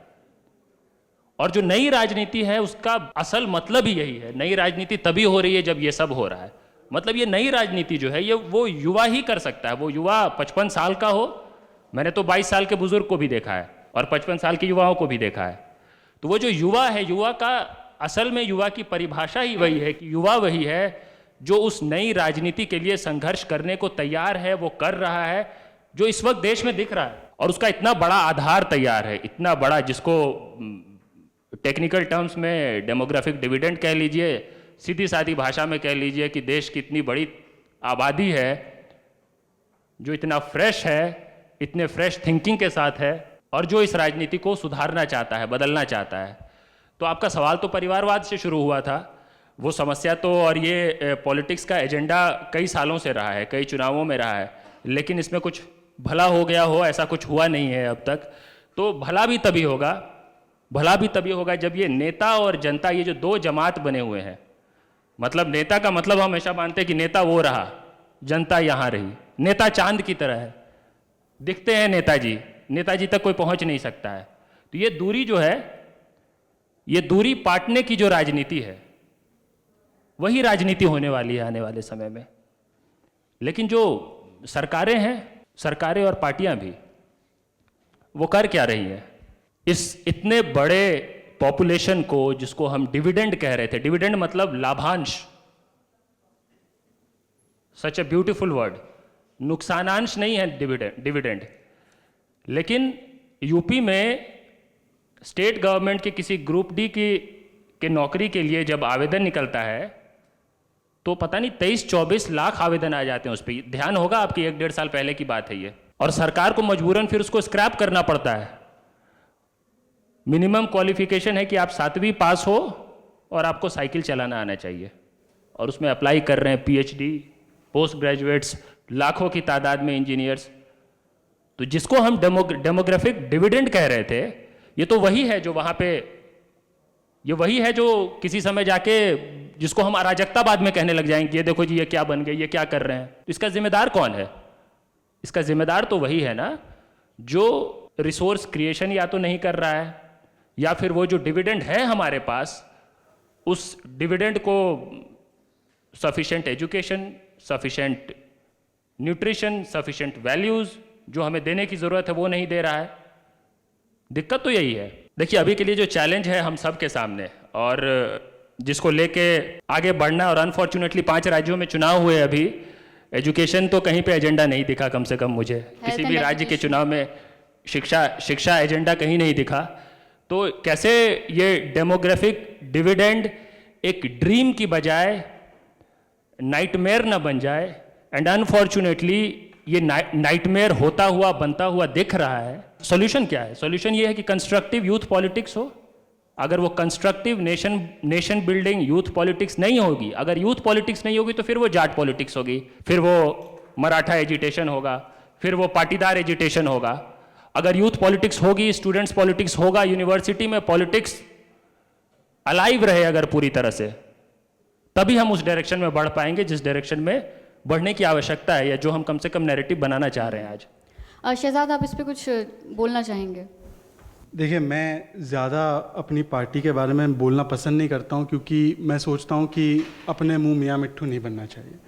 और जो नई राजनीति है उसका असल मतलब ही यही है। नई राजनीति तभी हो रही है जब ये सब हो रहा है। मतलब ये नई राजनीति जो है ये वो युवा ही कर सकता है। वो युवा 55 साल का हो, मैंने तो 22 साल के बुजुर्ग को भी देखा है और 55 साल के युवाओं को भी देखा है। तो वो जो युवा है, युवा का असल में युवा की परिभाषा ही वही है कि युवा वही है जो उस नई राजनीति के लिए संघर्ष करने को तैयार है, वो कर रहा है, जो इस वक्त देश में दिख रहा है। और उसका इतना बड़ा आधार तैयार है, इतना बड़ा, जिसको टेक्निकल टर्म्स में डेमोग्राफिक डिविडेंड कह लीजिए, सीधी सादी भाषा में कह लीजिए कि देश की इतनी बड़ी आबादी है जो इतना फ्रेश है, इतने फ्रेश थिंकिंग के साथ है और जो इस राजनीति को सुधारना चाहता है, बदलना चाहता है। तो आपका सवाल तो परिवारवाद से शुरू हुआ था। वो समस्या तो और ये पॉलिटिक्स का एजेंडा कई सालों से रहा है, कई चुनावों में रहा है, लेकिन इसमें कुछ भला हो गया हो ऐसा कुछ हुआ नहीं है अब तक। तो भला भी तभी होगा जब ये नेता और जनता, ये जो दो जमात बने हुए हैं, मतलब नेता का मतलब हम हमेशा मानते हैं कि नेता वो रहा, जनता यहाँ रही। नेता चांद की तरह है, दिखते हैं नेताजी तक कोई पहुंच नहीं सकता है। तो ये दूरी जो है, ये दूरी पाटने की जो राजनीति है, वही राजनीति होने वाली है आने वाले समय में। लेकिन जो सरकारें हैं, सरकारें और पार्टियां भी, वो कर क्या रही हैं? इस इतने बड़े पॉपुलेशन को, जिसको हम डिविडेंड कह रहे थे, डिविडेंड मतलब लाभांश, सच ए ब्यूटीफुल वर्ड, नुकसानांश नहीं है डिविडेंड। लेकिन यूपी में स्टेट गवर्नमेंट के किसी ग्रुप डी के नौकरी के लिए जब आवेदन निकलता है तो पता नहीं 23-24 लाख आवेदन आ जाते हैं उस पर। ध्यान होगा आपकी, 1-1.5 साल पहले की बात है ये। और सरकार को मजबूरन फिर उसको स्क्रैप करना पड़ता है। मिनिमम क्वालिफिकेशन है कि आप 7वीं पास हो और आपको साइकिल चलाना आना चाहिए। और उसमें अप्लाई कर रहे हैं PhD, पोस्ट ग्रेजुएट्स, लाखों की तादाद में इंजीनियर्स। तो जिसको हम डेमोग्राफिक डिविडेंड कह रहे थे, ये तो वही है जो वहाँ पे, ये वही है जो किसी समय जाके, जिसको हम अराजकता बाद में कहने लग जाएंगे, ये देखो जी ये क्या बन गए, ये क्या कर रहे हैं। तो इसका जिम्मेदार कौन है? इसका जिम्मेदार तो वही है ना जो रिसोर्स क्रिएशन या तो नहीं कर रहा है, या फिर वो जो डिविडेंड है हमारे पास, उस डिविडेंड को sufficient education, sufficient nutrition, sufficient values जो हमें देने की जरूरत है वो नहीं दे रहा है। दिक्कत तो यही है। देखिए, अभी के लिए जो चैलेंज है हम सब के सामने और जिसको लेके आगे बढ़ना, और अनफॉर्चुनेटली 5 राज्यों में चुनाव हुए अभी, एजुकेशन तो कहीं पे एजेंडा नहीं दिखा, कम से कम मुझे किसी भी राज्य के चुनाव में शिक्षा एजेंडा कहीं नहीं दिखा। तो कैसे ये डेमोग्राफिक डिविडेंड एक ड्रीम की बजाय नाइटमेयर ना बन जाए, एंड अनफॉर्चुनेटली ये नाइटमेयर होता हुआ, बनता हुआ दिख रहा है। सॉल्यूशन क्या है? सॉल्यूशन ये है कि कंस्ट्रक्टिव यूथ पॉलिटिक्स हो। अगर वो constructive nation building youth politics नहीं होगी, अगर यूथ पॉलिटिक्स नहीं होगी तो फिर वो जाट पॉलिटिक्स होगी, फिर वो मराठा एजिटेशन होगा, फिर वो पाटीदार एजिटेशन होगा। अगर यूथ पॉलिटिक्स होगी, स्टूडेंट्स पॉलिटिक्स होगा, यूनिवर्सिटी में पॉलिटिक्स अलाइव रहे अगर पूरी तरह से, तभी हम उस डायरेक्शन में बढ़ पाएंगे जिस डायरेक्शन में बढ़ने की आवश्यकता है, या जो हम कम से कम नैरेटिव बनाना चाह रहे हैं आज। शहजाद, आप इस पे कुछ बोलना चाहेंगे? देखिए, मैं ज़्यादा अपनी पार्टी के बारे में बोलना पसंद नहीं करता हूँ, क्योंकि मैं सोचता हूँ कि अपने मुंह मियाँ मिट्ठू नहीं बनना चाहिए।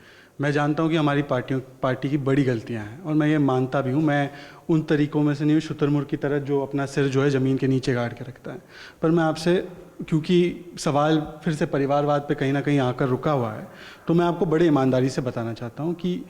मैं जानता हूँ कि हमारी पार्टी की बड़ी गलतियाँ हैं और मैं ये मानता भी हूँ। मैं उन तरीकों में से नहीं हूँ शुतुरमुर्ग की तरह जो अपना सिर जो है ज़मीन के नीचे गाड़ के रखता है। पर मैं आपसे, क्योंकि सवाल फिर से परिवारवाद पे कहीं ना कहीं आकर रुका हुआ है, तो मैं आपको बड़ी ईमानदारी से बताना चाहता हूँ कि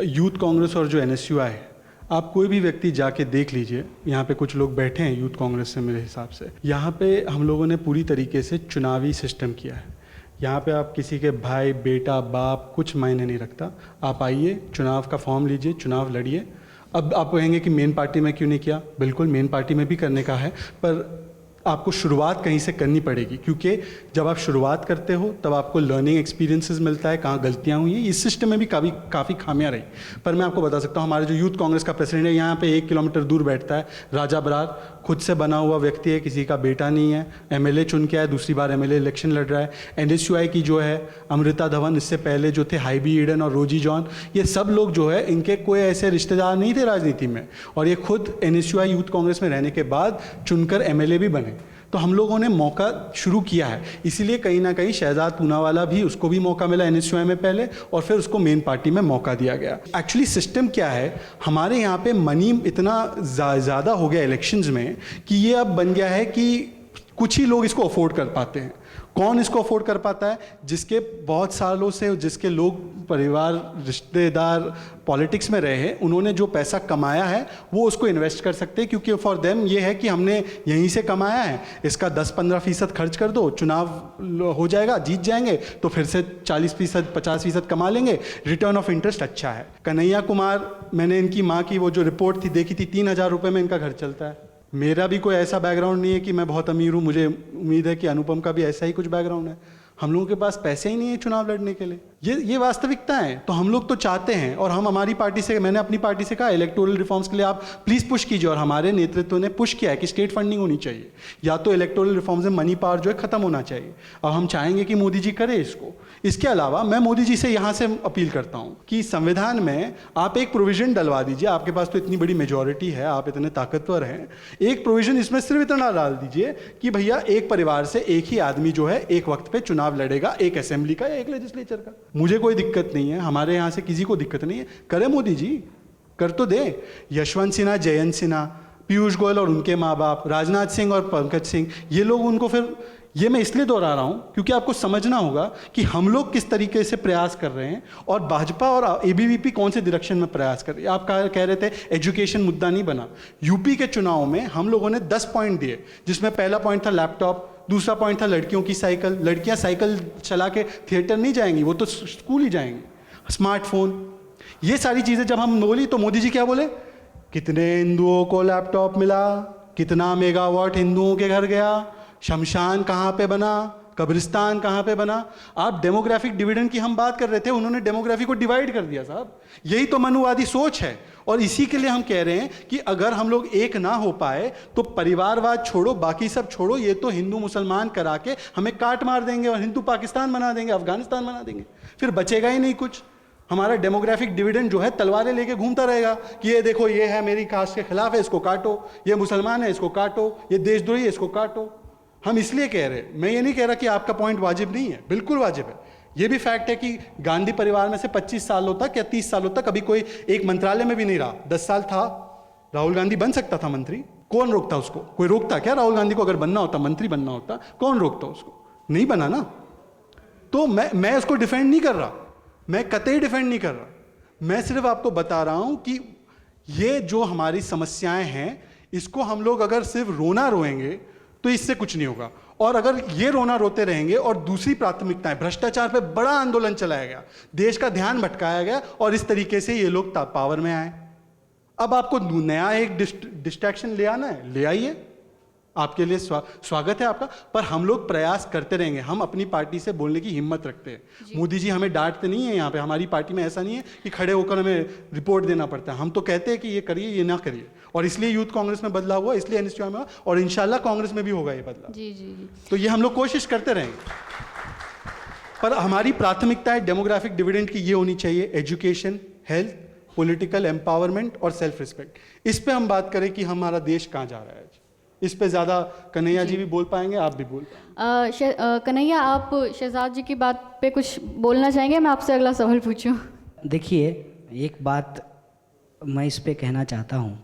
यूथ कांग्रेस और जो NSUI है, आप कोई भी व्यक्ति जाके देख लीजिए। यहाँ पे कुछ लोग बैठे हैं यूथ कांग्रेस से, मेरे हिसाब से यहाँ पे हम लोगों ने पूरी तरीके से चुनावी सिस्टम किया है। यहाँ पे आप किसी के भाई, बेटा, बाप कुछ मायने नहीं रखता। आप आइए, चुनाव का फॉर्म लीजिए, चुनाव लड़िए। अब आप कहेंगे कि मेन पार्टी में क्यों नहीं किया? बिल्कुल मेन पार्टी में भी करने का है, पर आपको शुरुआत कहीं से करनी पड़ेगी, क्योंकि जब आप शुरुआत करते हो तब आपको लर्निंग एक्सपीरियंसेस मिलता है, कहाँ गलतियाँ हुई हैं। इस सिस्टम में भी काफ़ी खामियां रही, पर मैं आपको बता सकता हूँ हमारे जो यूथ कांग्रेस का प्रेसिडेंट है यहाँ पे 1 किलोमीटर दूर बैठता है, राजा बरार, खुद से बना हुआ व्यक्ति है, किसी का बेटा नहीं है, एमएलए चुन के आया, दूसरी बार एमएलए इलेक्शन लड़ रहा है। एनएसयूआई की जो है अमृता धवन, इससे पहले जो थे हाईबी ईडन और रोजी जॉन, ये सब लोग जो है इनके कोई ऐसे रिश्तेदार नहीं थे राजनीति में, और ये खुद एनएसयूआई यूथ कांग्रेस में रहने के बाद चुनकर एमएलए भी बने। तो हम लोगों ने मौका शुरू किया है, इसीलिए कहीं ना कहीं शहजाद पूनावाला भी, उसको भी मौका मिला एनएसयूआई में पहले, और फिर उसको मेन पार्टी में मौका दिया गया। एक्चुअली सिस्टम क्या है, हमारे यहाँ पे मनी इतना ज़्यादा हो गया इलेक्शंस में कि ये अब बन गया है कि कुछ ही लोग इसको अफोर्ड कर पाते हैं। कौन इसको अफोर्ड कर पाता है? जिसके बहुत सालों से, जिसके लोग, परिवार, रिश्तेदार पॉलिटिक्स में रहे हैं, उन्होंने जो पैसा कमाया है वो उसको इन्वेस्ट कर सकते हैं, क्योंकि फॉर देम ये है कि हमने यहीं से कमाया है, इसका 10-15% खर्च कर दो, चुनाव हो जाएगा, जीत जाएंगे तो फिर से 40%, 50% कमा लेंगे, रिटर्न ऑफ इंटरेस्ट अच्छा है। कन्हैया कुमार, मैंने इनकी माँ की वो जो रिपोर्ट थी देखी थी, 3000 रुपये में इनका घर चलता है। मेरा भी कोई ऐसा बैकग्राउंड नहीं है कि मैं बहुत अमीर हूँ, मुझे उम्मीद है कि अनुपम का भी ऐसा ही कुछ बैकग्राउंड है। हम लोगों के पास पैसे ही नहीं है चुनाव लड़ने के लिए, ये वास्तविकता है। तो हम लोग तो चाहते हैं, और हम हमारी पार्टी से, मैंने अपनी पार्टी से कहा इलेक्टोरल रिफॉर्म्स के लिए आप प्लीज़ पुश कीजिए, और हमारे नेतृत्व ने पुश किया है कि स्टेट फंडिंग होनी चाहिए, या तो इलेक्टोरल रिफॉर्म्स में मनी पावर जो है ख़त्म होना चाहिए, और हम चाहेंगे कि मोदी जी करे इसको। इसके अलावा मैं मोदी जी से यहाँ से अपील करता हूँ कि संविधान में आप एक प्रोविज़न डलवा दीजिए, आपके पास तो इतनी बड़ी मेजॉरिटी है, आप इतने ताकतवर हैं, एक प्रोविज़न इसमें सिर्फ इतना डाल दीजिए कि भैया एक परिवार से एक ही आदमी जो है एक वक्त पे चुनाव लड़ेगा, एक असेंबली का या एक लेजिस्लेचर का। मुझे कोई दिक्कत नहीं है, हमारे यहाँ से किसी को दिक्कत नहीं है, करे मोदी जी, कर तो दे। यशवंत सिन्हा, जयंत सिन्हा, पीयूष गोयल और उनके माँ बाप, राजनाथ सिंह और पंकज सिंह, ये लोग उनको, फिर ये मैं इसलिए दोहरा रहा हूँ क्योंकि आपको समझना होगा कि हम लोग किस तरीके से प्रयास कर रहे हैं, और भाजपा और एबीवीपी कौन से डायरेक्शन में प्रयास कर रही है। आप कह रहे थे एजुकेशन मुद्दा नहीं बना। यूपी के चुनाव में हम लोगों ने 10 पॉइंट दिए, जिसमें पहला पॉइंट था लैपटॉप, दूसरा पॉइंट था लड़कियों की साइकिल, लड़कियां साइकिल चला के थिएटर नहीं जाएंगी, वो तो स्कूल ही जाएंगी, स्मार्टफोन, ये सारी चीज़ें जब हम बोली तो मोदी जी क्या बोले, कितने हिंदुओं को लैपटॉप मिला, कितना मेगावाट हिंदुओं के घर गया, शमशान कहाँ पे बना, कब्रिस्तान कहाँ पे बना। आप डेमोग्राफिक डिविडेंड की हम बात कर रहे थे, उन्होंने डेमोग्राफी को डिवाइड कर दिया साहब। यही तो मनुवादी सोच है, और इसी के लिए हम कह रहे हैं कि अगर हम लोग एक ना हो पाए तो परिवारवाद छोड़ो, बाकी सब छोड़ो, ये तो हिंदू मुसलमान करा के हमें काट मार देंगे और हिंदू पाकिस्तान बना देंगे, अफगानिस्तान बना देंगे, फिर बचेगा ही नहीं कुछ। हमारा डेमोग्राफिक डिविडेंड जो है तलवारें लेके घूमता रहेगा कि ये देखो, ये है मेरी कास्ट के खिलाफ है, इसको काटो, ये मुसलमान है, इसको काटो, ये देशद्रोही है, इसको काटो। हम इसलिए कह रहे हैं, मैं ये नहीं कह रहा कि आपका पॉइंट वाजिब नहीं है, बिल्कुल वाजिब है। ये भी फैक्ट है कि गांधी परिवार में से 25 सालों तक या 30 सालों तक कभी कोई एक मंत्रालय में भी नहीं रहा। 10 साल था, राहुल गांधी बन सकता था मंत्री, कौन रोकता उसको? कोई रोकता क्या राहुल गांधी को? अगर बनना होता, मंत्री बनना होता, कौन रोकता उसको? नहीं बना ना। तो मैं उसको डिफेंड नहीं कर रहा, मैं कतई डिफेंड नहीं कर रहा, मैं सिर्फ आपको बता रहा हूं कि ये जो हमारी समस्याएं हैं, इसको हम लोग अगर सिर्फ रोना रोएंगे तो इससे कुछ नहीं होगा। और अगर ये रोना रोते रहेंगे और दूसरी प्राथमिकताएं, भ्रष्टाचार पे बड़ा आंदोलन चलाया गया, देश का ध्यान भटकाया गया, और इस तरीके से ये लोग पावर में आए। अब आपको नया एक डिस्ट्रैक्शन ले आना है, ले आइए, आपके लिए स्वागत है आपका, पर हम लोग प्रयास करते रहेंगे। हम अपनी पार्टी से बोलने की हिम्मत रखते हैं। मोदी जी हमें डांटते नहीं है यहाँ पे, हमारी पार्टी में ऐसा नहीं है कि खड़े होकर हमें रिपोर्ट देना पड़ता है। हम तो कहते हैं कि ये करिए, ये ना करिए, और इसलिए यूथ कांग्रेस में बदलाव हुआ, इसलिए एनएसयूआई में हुआ, और इंशाल्लाह कांग्रेस में भी होगा ये बदलाव। जी जी जी। तो ये हम लोग कोशिश करते रहेंगे, पर हमारी प्राथमिकता है डेमोग्राफिक डिविडेंड की ये होनी चाहिए, एजुकेशन, हेल्थ, पॉलिटिकल एम्पावरमेंट और सेल्फ रिस्पेक्ट। इस पे हम बात करें कि हमारा देश कहाँ जा रहा है, इस पे ज़्यादा कन्हैया जी भी बोल पाएंगे, आप भी बोल पाएंगे। कन्हैया, आप शहजाद जी की बात पे कुछ बोलना चाहेंगे? मैं आपसे अगला सवाल पूछूं। देखिए, एक बात मैं इस पे कहना चाहता हूँ,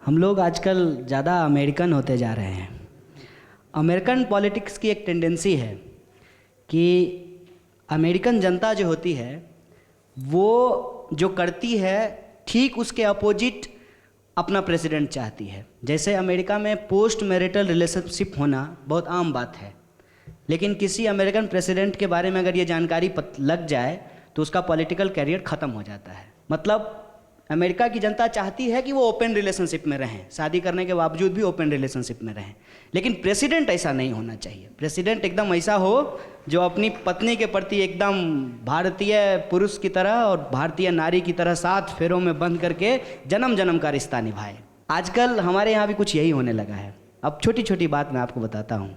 हम लोग आजकल ज़्यादा अमेरिकन होते जा रहे हैं। अमेरिकन पॉलिटिक्स की एक टेंडेंसी है कि अमेरिकन जनता जो होती है वो जो करती है ठीक उसके अपोजिट अपना प्रेसिडेंट चाहती है। जैसे अमेरिका में पोस्ट मैरिटल रिलेशनशिप होना बहुत आम बात है, लेकिन किसी अमेरिकन प्रेसिडेंट के बारे में अगर ये जानकारी लग जाए तो उसका पॉलिटिकल कैरियर ख़त्म हो जाता है। मतलब अमेरिका की जनता चाहती है कि वो ओपन रिलेशनशिप में रहें, शादी करने के बावजूद भी ओपन रिलेशनशिप में रहें। लेकिन प्रेसिडेंट ऐसा नहीं होना चाहिए। प्रेसिडेंट एकदम ऐसा हो जो अपनी पत्नी के प्रति एकदम भारतीय पुरुष की तरह और भारतीय नारी की तरह 7 फेरों में बंद करके जन्म जन्म का रिश्ता निभाए। आजकल हमारे यहाँ भी कुछ यही होने लगा है। अब छोटी छोटी बात मैं आपको बताता हूँ,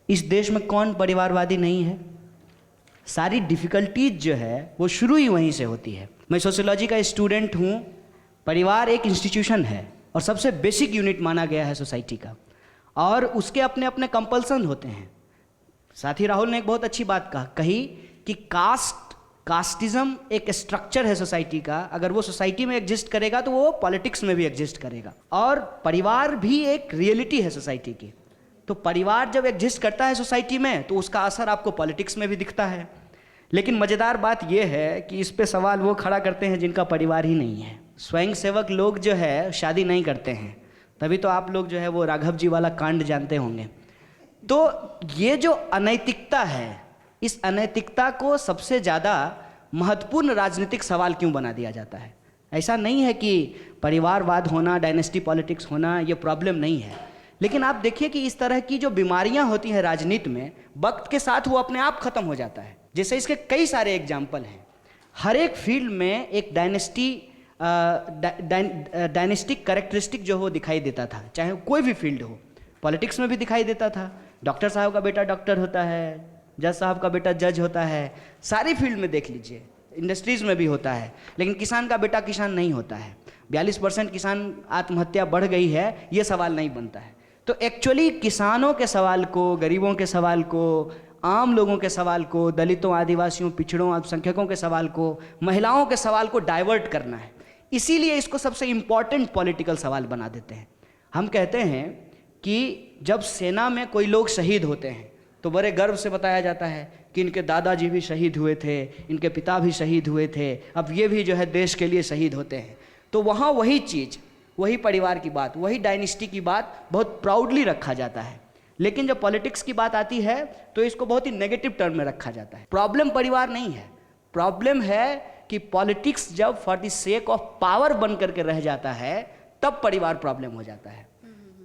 इस देश में कौन परिवारवादी नहीं है? सारी डिफ़िकल्टीज जो है वो शुरू ही वहीं से होती है। मैं सोशियोलॉजी का स्टूडेंट हूँ। परिवार एक इंस्टीट्यूशन है और सबसे बेसिक यूनिट माना गया है सोसाइटी का, और उसके अपने अपने कंपल्सन होते हैं। साथी राहुल ने एक बहुत अच्छी बात कही कि कास्टिज्म एक स्ट्रक्चर है सोसाइटी का। अगर वो सोसाइटी में एग्जिस्ट करेगा तो वो पॉलिटिक्स में भी एग्जिस्ट करेगा, और परिवार भी एक रियलिटी है सोसाइटी की। तो परिवार जब एग्जिस्ट करता है सोसाइटी में तो उसका असर आपको पॉलिटिक्स में भी दिखता है। लेकिन मज़ेदार बात यह है कि इस पे सवाल वो खड़ा करते हैं जिनका परिवार ही नहीं है। स्वयंसेवक लोग जो है शादी नहीं करते हैं, तभी तो आप लोग जो है वो राघव जी वाला कांड जानते होंगे। तो ये जो अनैतिकता है, इस अनैतिकता को सबसे ज़्यादा महत्वपूर्ण राजनीतिक सवाल क्यों बना दिया जाता है? ऐसा नहीं है कि परिवारवाद होना, डायनेस्टी पॉलिटिक्स होना ये प्रॉब्लम नहीं है, लेकिन आप देखिए कि इस तरह की जो बीमारियां होती हैं राजनीति में, वक्त के साथ वो अपने आप खत्म हो जाता है। जैसे इसके कई सारे एग्जाम्पल हैं। हर एक फील्ड में एक डायनेस्टिक कैरेक्टरिस्टिक जो हो दिखाई देता था, चाहे कोई भी फील्ड हो। पॉलिटिक्स में भी दिखाई देता था, डॉक्टर साहब का बेटा डॉक्टर होता है, जज साहब का बेटा जज होता है, सारी फील्ड में देख लीजिए। इंडस्ट्रीज में भी होता है, लेकिन किसान का बेटा किसान नहीं होता है। 42% किसान आत्महत्या बढ़ गई है, ये सवाल नहीं बनता है। तो एक्चुअली किसानों के सवाल को, गरीबों के सवाल को, आम लोगों के सवाल को, दलितों, आदिवासियों, पिछड़ों, अल्पसंख्यकों के सवाल को, महिलाओं के सवाल को डाइवर्ट करना है। इसीलिए इसको सबसे इम्पॉर्टेंट पॉलिटिकल सवाल बना देते हैं। हम कहते हैं कि जब सेना में कोई लोग शहीद होते हैं तो बड़े गर्व से बताया जाता है कि इनके दादाजी भी शहीद हुए थे, इनके पिता भी शहीद हुए थे, अब ये भी जो है देश के लिए शहीद होते हैं। तो वहाँ वही चीज़, वही परिवार की बात, वही डायनेस्टी की बात बहुत प्राउडली रखा जाता है। लेकिन जब पॉलिटिक्स की बात आती है तो इसको बहुत ही नेगेटिव टर्म में रखा जाता है। प्रॉब्लम परिवार नहीं है, प्रॉब्लम है कि पॉलिटिक्स जब for the sake of power बन करके रह जाता है तब परिवार प्रॉब्लम हो जाता है।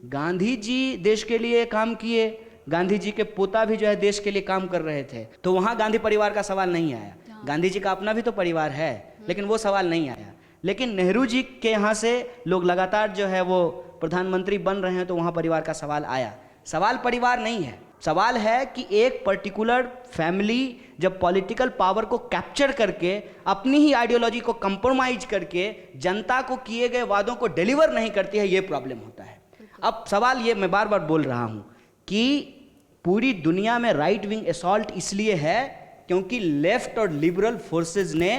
गांधी जी देश के लिए काम किए, गांधी जी के पोता भी जो है देश के लिए काम कर रहे थे, तो वहाँ गांधी परिवार का सवाल नहीं आया। गांधी जी का अपना भी तो परिवार है, लेकिन वो सवाल नहीं आया। लेकिन नेहरू जी के यहाँ से लोग लगातार जो है वो प्रधानमंत्री बन रहे हैं, तो वहाँ परिवार का सवाल आया। सवाल परिवार नहीं है, सवाल है कि एक पर्टिकुलर फैमिली जब पॉलिटिकल पावर को कैप्चर करके अपनी ही आइडियोलॉजी को कंप्रोमाइज करके जनता को किए गए वादों को डिलीवर नहीं करती है, ये प्रॉब्लम होता है। अब सवाल ये, मैं बार बार बोल रहा हूँ कि पूरी दुनिया में राइट विंग असॉल्ट इसलिए है क्योंकि लेफ्ट और लिबरल फोर्सेस ने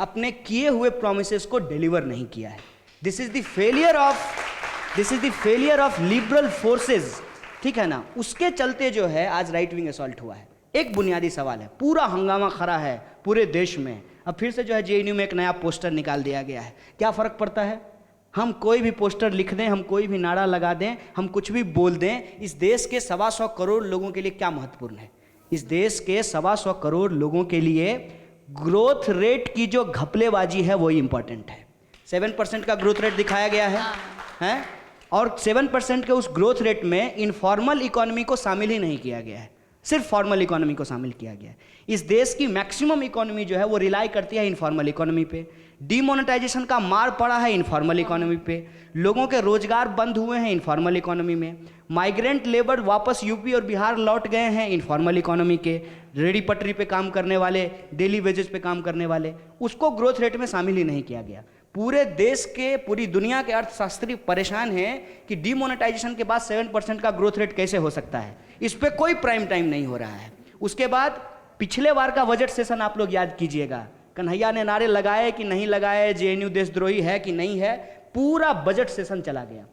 अपने किए हुए प्रोमिसेस को डिलीवर नहीं किया है। This is the failure of liberal forces, ठीक है ना। उसके चलते जो है आज राइट विंग असॉल्ट हुआ है। एक बुनियादी सवाल है, पूरा हंगामा खड़ा है पूरे देश में। अब फिर से जो है जेएनयू में एक नया पोस्टर निकाल दिया गया है। क्या फ़र्क पड़ता है? हम कोई भी पोस्टर लिख दें, हम कोई भी नारा लगा दें, हम कुछ भी बोल दें, इस देश के 125 करोड़ लोगों के लिए क्या महत्वपूर्ण है? इस देश के 125 करोड़ लोगों के लिए ग्रोथ रेट की जो घपलेबाजी है वही इंपॉर्टेंट है। 7% का ग्रोथ रेट दिखाया गया है और 7% के उस ग्रोथ रेट में इनफॉर्मल इकोनॉमी को शामिल ही नहीं किया गया है, सिर्फ फॉर्मल इकोनॉमी को शामिल किया गया है। इस देश की मैक्सिमम इकोनॉमी जो है वो रिलाई करती है इनफॉर्मल इकोनॉमी पे। डीमोनेटाइजेशन का मार पड़ा है इनफॉर्मल इकोनॉमी पे। लोगों के रोजगार बंद हुए हैं इनफॉर्मल इकोनॉमी में। माइग्रेंट लेबर वापस यूपी और बिहार लौट गए हैं इनफॉर्मल इकोनॉमी के। रेडी पटरी पे काम करने वाले, डेली वेजेस पे काम करने वाले, उसको ग्रोथ रेट में शामिल ही नहीं किया गया। पूरे देश के, पूरी दुनिया के अर्थशास्त्री परेशान हैं कि डीमोनेटाइजेशन के बाद 7% का ग्रोथ रेट कैसे हो सकता है। इस पर कोई प्राइम टाइम नहीं हो रहा है। उसके बाद पिछले बार का बजट सेशन आप लोग याद कीजिएगा, कन्हैया ने नारे लगाए कि नहीं लगाए, जेएनयू देशद्रोही है कि नहीं है, पूरा बजट सेशन चला गया।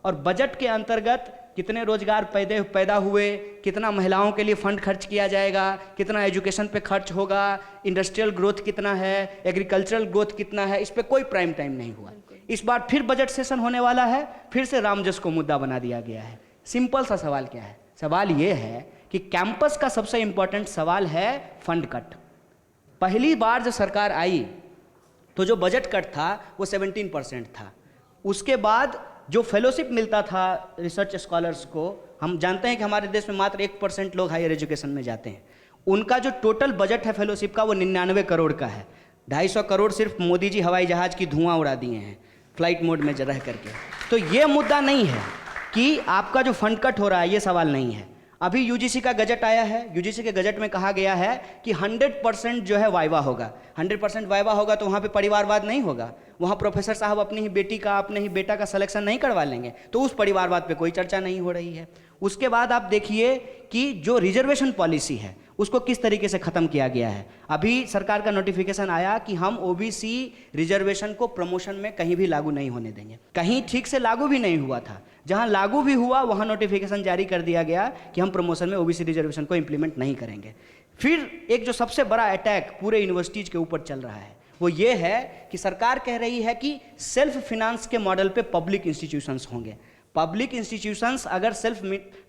और बजट के अंतर्गत कितने रोजगार पैदा हुए, कितना महिलाओं के लिए फंड खर्च किया जाएगा, कितना एजुकेशन पे खर्च होगा, इंडस्ट्रियल ग्रोथ कितना है, एग्रीकल्चरल ग्रोथ कितना है, इस पर कोई प्राइम टाइम नहीं हुआ। इस बार फिर बजट सेशन होने वाला है, फिर से रामजस को मुद्दा बना दिया गया है। सिंपल सा सवाल क्या है? सवाल ये है कि कैंपस का सबसे इंपॉर्टेंट सवाल है फंड कट। पहली बार जब सरकार आई तो जो बजट कट था वो 17% था। उसके बाद जो फेलोशिप मिलता था रिसर्च स्कॉलर्स को, हम जानते हैं कि हमारे देश में मात्र 1% लोग हायर एजुकेशन में जाते हैं, उनका जो टोटल बजट है फेलोशिप का वो 99 करोड़ का है। 250 करोड़ सिर्फ मोदी जी हवाई जहाज की धुआं उड़ा दिए हैं फ्लाइट मोड में रह करके। तो ये मुद्दा नहीं है कि आपका जो फंड कट हो रहा है, ये सवाल नहीं है। अभी यूजीसी का गजट आया है, यूजीसी के गजट में कहा गया है कि 100% जो है वाइवा होगा। 100% वाइवा होगा तो वहाँ पे परिवारवाद नहीं होगा, वहाँ प्रोफेसर साहब अपनी ही बेटी का, अपने ही बेटा का सिलेक्शन नहीं करवा लेंगे, तो उस परिवारवाद पे कोई चर्चा नहीं हो रही है। उसके बाद आप देखिए कि जो रिजर्वेशन पॉलिसी है उसको किस तरीके से ख़त्म किया गया है। अभी सरकार का नोटिफिकेशन आया कि हम ओबीसी रिजर्वेशन को प्रमोशन में कहीं भी लागू नहीं होने देंगे। कहीं ठीक से लागू भी नहीं हुआ था, जहां लागू भी हुआ वहां नोटिफिकेशन जारी कर दिया गया कि हम प्रमोशन में ओबीसी रिजर्वेशन को इंप्लीमेंट नहीं करेंगे। फिर एक जो सबसे बड़ा अटैक पूरे यूनिवर्सिटीज़ के ऊपर चल रहा है वो ये है कि सरकार कह रही है कि सेल्फ फिनांस के मॉडल पे पब्लिक इंस्टीट्यूशंस होंगे। पब्लिक इंस्टीट्यूशंस अगर सेल्फ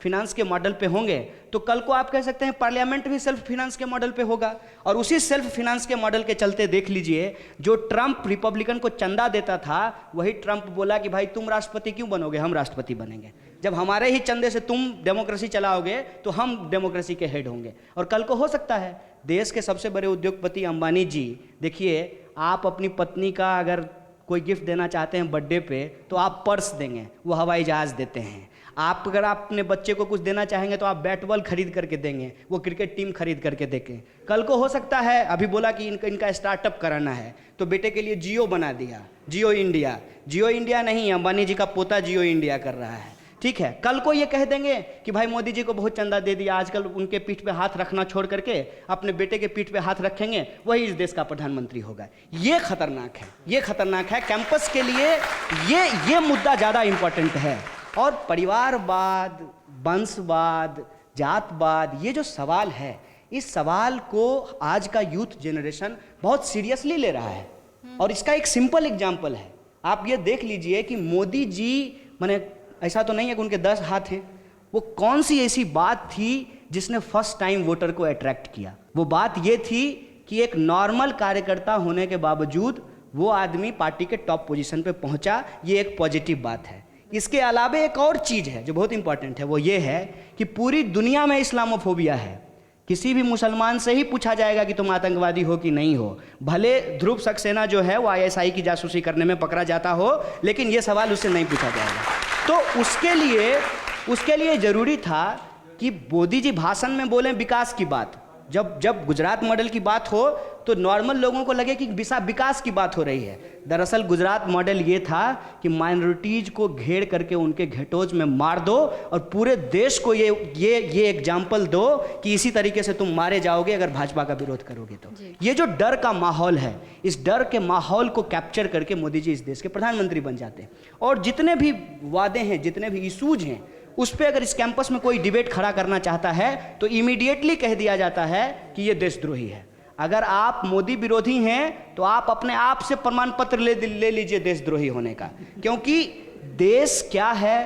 फिनांस के मॉडल पे होंगे तो कल को आप कह सकते हैं पार्लियामेंट भी सेल्फ फिनांस के मॉडल पे होगा। और उसी सेल्फ फिनांस के मॉडल के चलते देख लीजिए, जो ट्रंप रिपब्लिकन को चंदा देता था वही ट्रंप बोला कि भाई तुम राष्ट्रपति क्यों बनोगे, हम राष्ट्रपति बनेंगे। जब हमारे ही चंदे से तुम डेमोक्रेसी चलाओगे तो हम डेमोक्रेसी के हेड होंगे। और कल को हो सकता है देश के सबसे बड़े उद्योगपति अंबानी जी, देखिए आप अपनी पत्नी का अगर कोई गिफ्ट देना चाहते हैं बर्थडे पे तो आप पर्स देंगे, वो हवाई जहाज़ देते हैं। आप अगर आप अपने बच्चे को कुछ देना चाहेंगे तो आप बैट बॉल खरीद करके देंगे, वो क्रिकेट टीम खरीद करके देंगे। कल को हो सकता है, अभी बोला कि इनका स्टार्टअप कराना है तो बेटे के लिए जियो बना दिया, जियो इंडिया। जियो इंडिया नहीं, अंबानी जी का पोता जियो इंडिया कर रहा है, ठीक है। कल को ये कह देंगे कि भाई मोदी जी को बहुत चंदा दे दिया, आजकल उनके पीठ पे हाथ रखना छोड़ करके अपने बेटे के पीठ पे हाथ रखेंगे, वही इस देश का प्रधानमंत्री होगा। ये खतरनाक है, ये खतरनाक है। कैंपस के लिए ये मुद्दा ज़्यादा इम्पोर्टेंट है। और परिवारवाद, वंशवाद, जातवाद, ये जो सवाल है, इस सवाल को आज का यूथ जनरेशन बहुत सीरियसली ले रहा है। और इसका एक सिंपल एग्जाम्पल है, आप ये देख लीजिए कि मोदी जी, मैंने ऐसा तो नहीं है कि उनके 10 हाथ हैं, वो कौन सी ऐसी बात थी जिसने फर्स्ट टाइम वोटर को अट्रैक्ट किया। वो बात ये थी कि एक नॉर्मल कार्यकर्ता होने के बावजूद वो आदमी पार्टी के टॉप पोजीशन पे पहुंचा, ये एक पॉजिटिव बात है। इसके अलावा एक और चीज़ है जो बहुत इंपॉर्टेंट है, वो ये है कि पूरी दुनिया में इस्लामोफोबिया है। किसी भी मुसलमान से ही पूछा जाएगा कि तुम आतंकवादी हो कि नहीं हो, भले ध्रुव सक्सेना जो है वो ISI की जासूसी करने में पकड़ा जाता हो, लेकिन ये सवाल उससे नहीं पूछा जाएगा। तो उसके लिए ज़रूरी था कि मोदी जी भाषण में बोलें विकास की बात। जब गुजरात मॉडल की बात हो तो नॉर्मल लोगों को लगे कि विकास की बात हो रही है। दरअसल गुजरात मॉडल ये था कि माइनॉरिटीज़ को घेर करके उनके घेटोज में मार दो और पूरे देश को ये एग्जाम्पल दो कि इसी तरीके से तुम मारे जाओगे अगर भाजपा का विरोध करोगे तो। ये जो डर का माहौल है, इस डर के माहौल को कैप्चर करके मोदी जी इस देश के प्रधानमंत्री बन जाते हैं। और जितने भी वादे हैं, जितने भी इशूज हैं, उस पर अगर इस कैंपस में कोई डिबेट खड़ा करना चाहता है तो इमीडिएटली कह दिया जाता है कि ये देशद्रोही है। अगर आप मोदी विरोधी हैं तो आप अपने आप से प्रमाण पत्र ले लीजिए देशद्रोही होने का। क्योंकि देश क्या है,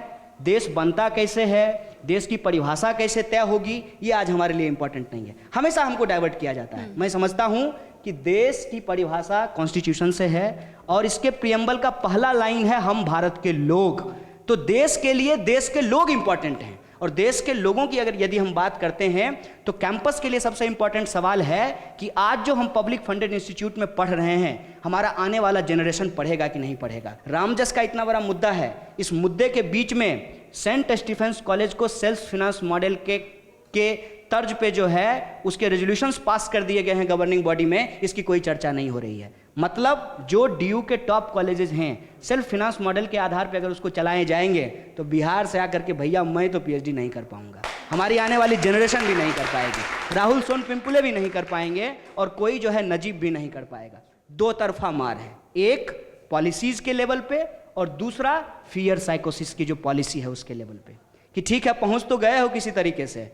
देश बनता कैसे है, देश की परिभाषा कैसे तय होगी, ये आज हमारे लिए इंपॉर्टेंट नहीं है। हमेशा हमको डाइवर्ट किया जाता है। मैं समझता हूं कि देश की परिभाषा कॉन्स्टिट्यूशन से है और इसके प्रियम्बल का पहला लाइन है हम भारत के लोग। तो देश के लिए देश के लोग इंपॉर्टेंट हैं और देश के लोगों की अगर यदि हम बात करते हैं तो कैंपस के लिए सबसे इंपॉर्टेंट सवाल है कि आज जो हम पब्लिक फंडेड इंस्टीट्यूट में पढ़ रहे हैं, हमारा आने वाला जनरेशन पढ़ेगा कि नहीं पढ़ेगा। रामजस का इतना बड़ा मुद्दा है, इस मुद्दे के बीच में सेंट स्टीफेंस कॉलेज को सेल्फ फिनांस मॉडल के तर्ज पे जो है उसके रेजोल्यूशंस पास कर दिए गए हैं गवर्निंग बॉडी में, इसकी कोई चर्चा नहीं हो रही है। मतलब जो DU के टॉप कॉलेजेस हैं, सेल्फ फिनांस मॉडल के आधार पे अगर उसको चलाए जाएंगे तो बिहार से आकर के भैया मैं तो PhD नहीं कर पाऊंगा, हमारी आने वाली जनरेशन भी नहीं कर पाएगी, राहुल सोनपिंपुले भी नहीं कर पाएंगे और कोई जो है नजीब भी नहीं कर पाएगा। दो तरफा मार है, एक पॉलिसीज के लेवल पे और दूसरा फियर साइकोसिस की जो पॉलिसी है उसके लेवल पे कि ठीक है पहुंच तो गए हो किसी तरीके से,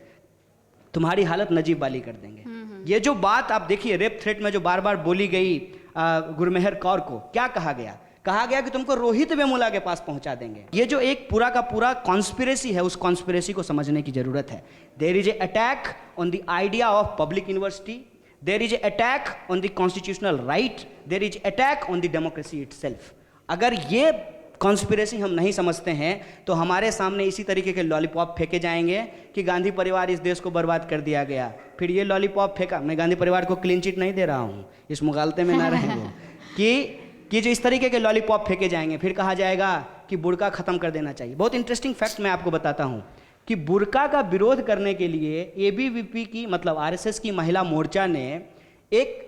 तुम्हारी हालत नजीब वाली कर देंगे। ये जो बात आप देखिए रेप थ्रेट में जो बार बार बोली गई गुरमेहर कौर को, क्या कहा गया? कहा गया कि तुमको रोहित वेमुला के पास पहुंचा देंगे। ये जो एक पूरा का पूरा कॉन्स्पिरेसी है, उस कॉन्स्पिरेसी को समझने की जरूरत है। There is a attack on the idea of public university, there is attack on the constitutional right, there is attack on the democracy itself. अगर ये कॉन्स्पिरेसी हम नहीं समझते हैं तो हमारे सामने इसी तरीके के लॉलीपॉप फेंके जाएंगे कि गांधी परिवार इस देश को बर्बाद कर दिया गया, फिर ये लॉलीपॉप फेंका। मैं गांधी परिवार को क्लीन चिट नहीं दे रहा हूँ, इस मुगालते में ना रहे वो कि जो इस तरीके के लॉलीपॉप फेंके जाएंगे, फिर कहा जाएगा कि बुर्का ख़त्म कर देना चाहिए। बहुत इंटरेस्टिंग फैक्ट मैं आपको बताता हूँ कि बुर्का का विरोध करने के लिए एबीवीपी की मतलब आरएसएस की महिला मोर्चा ने एक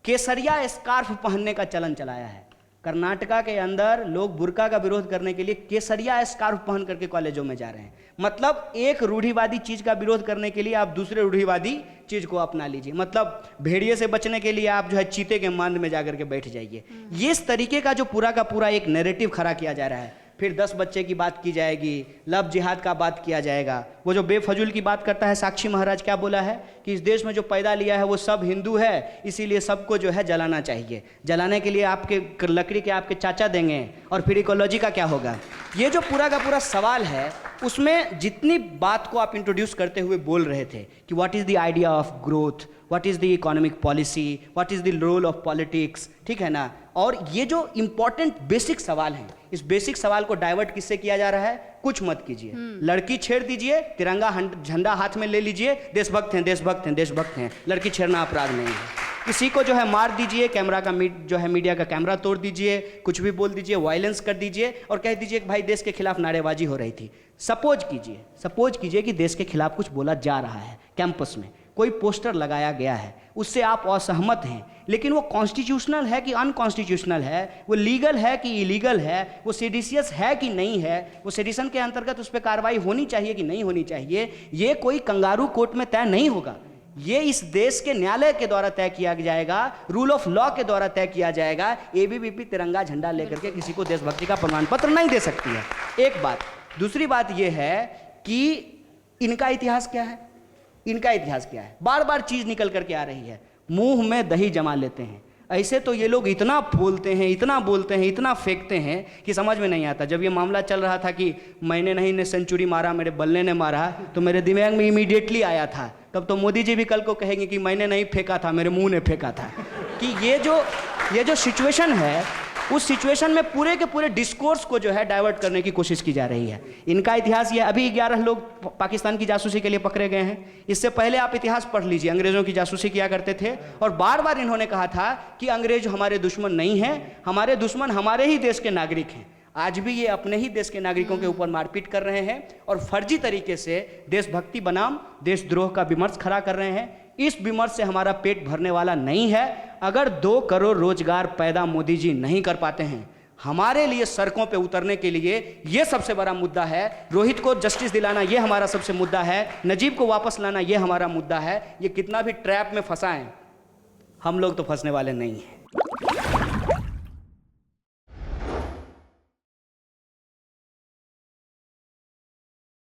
केसरिया स्कार्फ पहनने का चलन चलाया है। कर्नाटका के अंदर लोग बुर्का का विरोध करने के लिए केसरिया स्कार्फ पहन करके कॉलेजों में जा रहे हैं। मतलब एक रूढ़िवादी चीज का विरोध करने के लिए आप दूसरे रूढ़िवादी चीज को अपना लीजिए। मतलब भेड़िए से बचने के लिए आप जो है चीते के मांद में जाकर के बैठ जाइए। ये इस तरीके का जो पूरा का पूरा एक नैरेटिव खड़ा किया जा रहा है। फिर 10 बच्चे की बात की जाएगी, लव जिहाद का बात किया जाएगा। वो जो बेफजूल की बात करता है, साक्षी महाराज क्या बोला है कि इस देश में जो पैदा लिया है वो सब हिंदू है, इसीलिए सबको जो है जलाना चाहिए। जलाने के लिए आपके लकड़ी के आपके चाचा देंगे और फिर इकोलॉजी का क्या होगा। ये जो पूरा का पूरा सवाल है उसमें जितनी बात को आप इंट्रोड्यूस करते हुए बोल रहे थे कि what is the idea of growth, what is the economic policy, what is the role of politics, ठीक है ना। और ये जो इंपॉर्टेंट बेसिक सवाल हैं, इस बेसिक सवाल को डाइवर्ट किससे किया जा रहा है? कुछ मत कीजिए, लड़की छेड़ दीजिए, तिरंगा झंडा हाथ में ले लीजिए, देशभक्त हैं देशभक्त हैं देशभक्त हैं, लड़की छेड़ना अपराध नहीं है। किसी को जो है मार दीजिए, कैमरा का जो है मीडिया का कैमरा तोड़ दीजिए, कुछ भी बोल दीजिए, वायलेंस कर दीजिए और कह दीजिए कि भाई देश के खिलाफ नारेबाजी हो रही थी। सपोज कीजिए कि देश के खिलाफ कुछ बोला जा रहा है, कैंपस में कोई पोस्टर लगाया गया है, उससे आप असहमत हैं, लेकिन वो कॉन्स्टिट्यूशनल है कि अनकॉन्स्टिट्यूशनल है, वो लीगल है कि इलीगल है, वो सेडिशियस है कि नहीं है, वो सेडिशन के अंतर्गत उस पर कार्रवाई होनी चाहिए कि नहीं होनी चाहिए, ये कोई कंगारू कोर्ट में तय नहीं होगा। ये इस देश के न्यायालय के द्वारा तय किया जाएगा, रूल ऑफ लॉ के द्वारा तय किया जाएगा। एबीवीपी तिरंगा झंडा लेकर के किसी को देशभक्ति का प्रमाण पत्र नहीं दे सकती है, एक बात। दूसरी बात यह है कि इनका इतिहास क्या है, इनका इतिहास क्या है। बार बार चीज निकल करके आ रही है, मुंह में दही जमा लेते हैं। ऐसे तो ये लोग इतना बोलते हैं, इतना बोलते हैं, इतना फेंकते हैं कि समझ में नहीं आता। जब ये मामला चल रहा था कि मैंने नहीं ने सेंचुरी मारा, मेरे बल्ले ने मारा, तो मेरे दिमाग में इमीडिएटली आया था, तब तो मोदी जी भी कल को कहेंगे कि मैंने नहीं फेंका था, मेरे मुंह ने फेंका था। कि ये जो सिचुएशन है, उस सिचुएशन में पूरे के पूरे डिस्कोर्स को जो है डाइवर्ट करने की कोशिश की जा रही है। इनका इतिहास ये, अभी 11 लोग पाकिस्तान की जासूसी के लिए पकड़े गए हैं। इससे पहले आप इतिहास पढ़ लीजिए, अंग्रेजों की जासूसी किया करते थे और बार बार इन्होंने कहा था कि अंग्रेज हमारे दुश्मन नहीं हैं, हमारे दुश्मन हमारे ही देश के नागरिक हैं। आज भी ये अपने ही देश के नागरिकों के ऊपर मारपीट कर रहे हैं और फर्जी तरीके से देशभक्ति बनाम देशद्रोह का विमर्श खड़ा कर रहे हैं। इस विमर्श से हमारा पेट भरने वाला नहीं है। अगर 2 करोड़ रोजगार पैदा मोदी जी नहीं कर पाते हैं, हमारे लिए सड़कों पे उतरने के लिए ये सबसे बड़ा मुद्दा है। रोहित को जस्टिस दिलाना ये हमारा सबसे मुद्दा है, नजीब को वापस लाना ये हमारा मुद्दा है। ये कितना भी ट्रैप में फंसाएं, हम लोग तो फंसने वाले नहीं हैं।